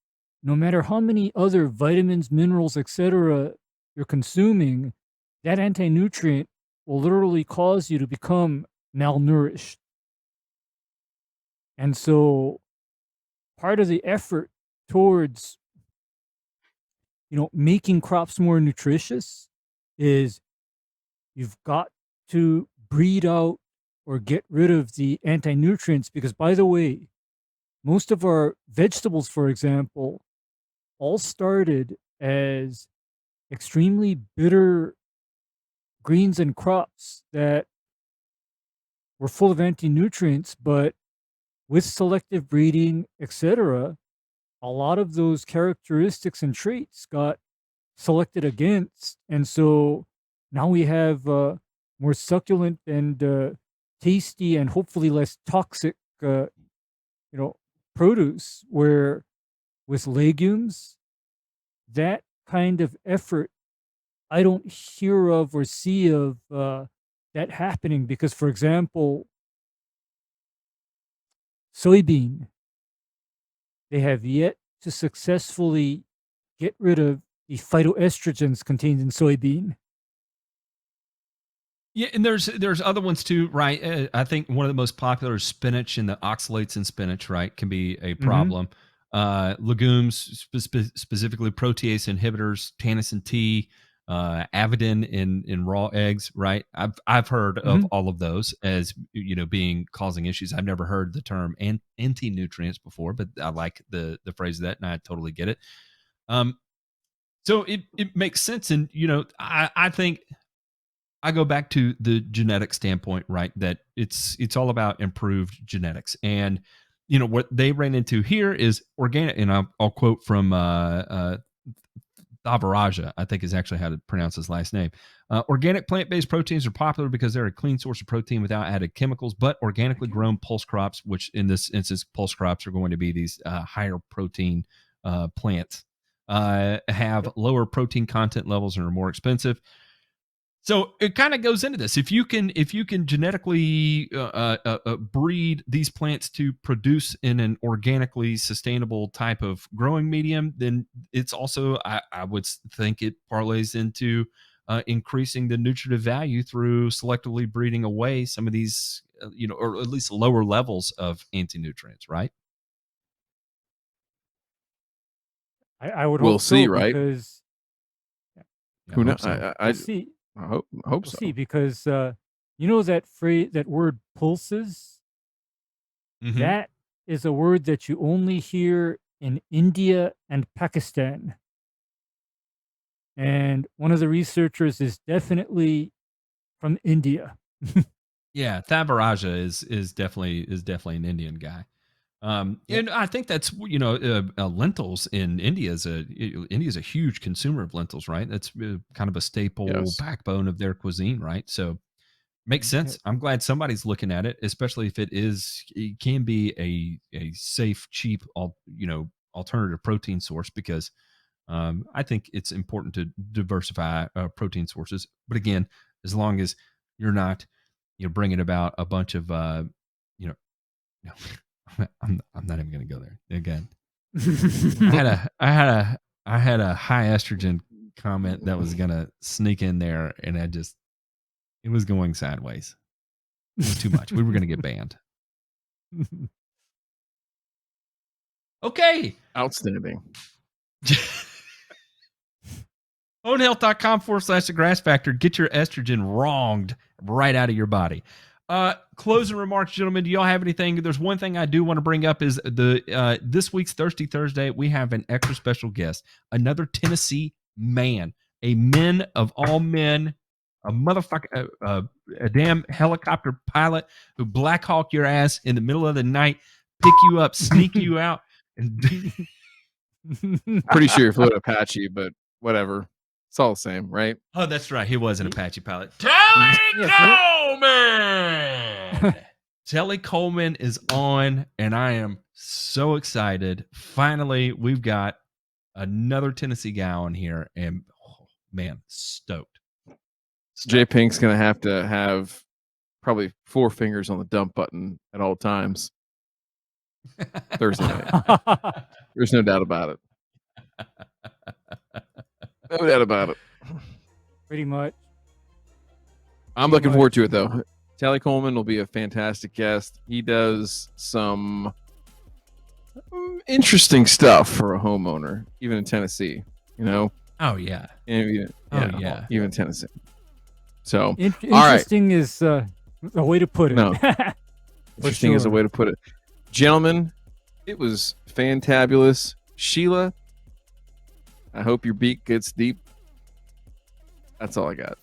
no matter how many other vitamins, minerals, etc. you're consuming, that anti-nutrient will literally cause you to become malnourished. And so part of the effort towards, making crops more nutritious is you've got to breed out or get rid of the anti-nutrients, because, by the way, most of our vegetables, for example, all started as extremely bitter greens and crops that were full of anti-nutrients, but with selective breeding, etc., a lot of those characteristics and traits got selected against. And so now we have more succulent and tasty and hopefully less toxic, produce, where with legumes, that kind of effort, I don't hear of or see of that happening. Because, for example, soybean, they have yet to successfully get rid of the phytoestrogens contained in soybean. Yeah, and there's other ones too, right? I think one of the most popular is spinach, and the oxalates in spinach, right, can be a problem. legumes, specifically protease inhibitors, tannin T, avidin in raw eggs, right? I've heard of all of those as being causing issues. I've never heard the term anti-nutrients before, but I like the phrase of that, and I totally get it. So it makes sense, and I think I go back to the genetic standpoint, right? That it's all about improved genetics, and what they ran into here is organic. And I'll quote from Thavaraja, I think is actually how to pronounce his last name. Organic plant-based proteins are popular because they're a clean source of protein without added chemicals, but organically grown pulse crops, which in this instance, pulse crops are going to be these higher protein plants, have lower protein content levels and are more expensive. So it kind of goes into this. If you can genetically breed these plants to produce in an organically sustainable type of growing medium, then it's also I would think it parlays into increasing the nutritive value through selectively breeding away some of these, or at least lower levels of anti-nutrients, right? I would We'll hope see, so, right? because Who knows? So. we'll see. I hope We'll so. see, because that phrase, that word pulses, Mhm. that is a word that you only hear in India and Pakistan. And one of the researchers is definitely from India. Yeah, Thavaraja is definitely an Indian guy. And I think that's lentils in India's a huge consumer of lentils, right? That's kind of a staple backbone of their cuisine, right? So makes sense. I'm glad somebody's looking at it, especially if it can be a safe, cheap, alternative protein source, because I think it's important to diversify protein sources. But again, as long as you're not bringing about a bunch of no, I'm not even going to go there again. I had a high estrogen comment that was going to sneak in there, and it was going sideways. It was too much. We were going to get banned. Okay. Outstanding. Ownhealth.com/the grass factor. Get your estrogen wronged right out of your body. Closing remarks, gentlemen. Do y'all have anything? There's one thing I do want to bring up is this week's Thirsty Thursday. We have an extra special guest, another Tennessee man, a man of all men, a motherfucker, a damn helicopter pilot who Black Hawk your ass in the middle of the night, pick you up, sneak you out, and Pretty sure you're flew Apache, but whatever. It's all the same, right? Oh, that's right. He was an Apache pilot. Telly Coleman! Telly Coleman is on, and I am so excited. Finally, we've got another Tennessee guy on here, and man, stoked. Jay Pink's going to have probably 4 fingers on the dump button at all times. Thursday night. There's no doubt about it. No doubt about it. Pretty much. I'm looking forward to it, though. Telly Coleman will be a fantastic guest. He does some interesting stuff for a homeowner, even in Tennessee. Oh yeah. Even in Tennessee. So interesting is a way to put it. No. Interesting is a way to put it. Gentlemen, it was fantabulous. Sheila, I hope your beak gets deep. That's all I got.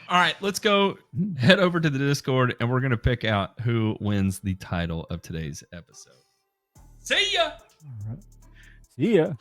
All right, let's go head over to the Discord, and we're going to pick out who wins the title of today's episode. See ya! All right. See ya.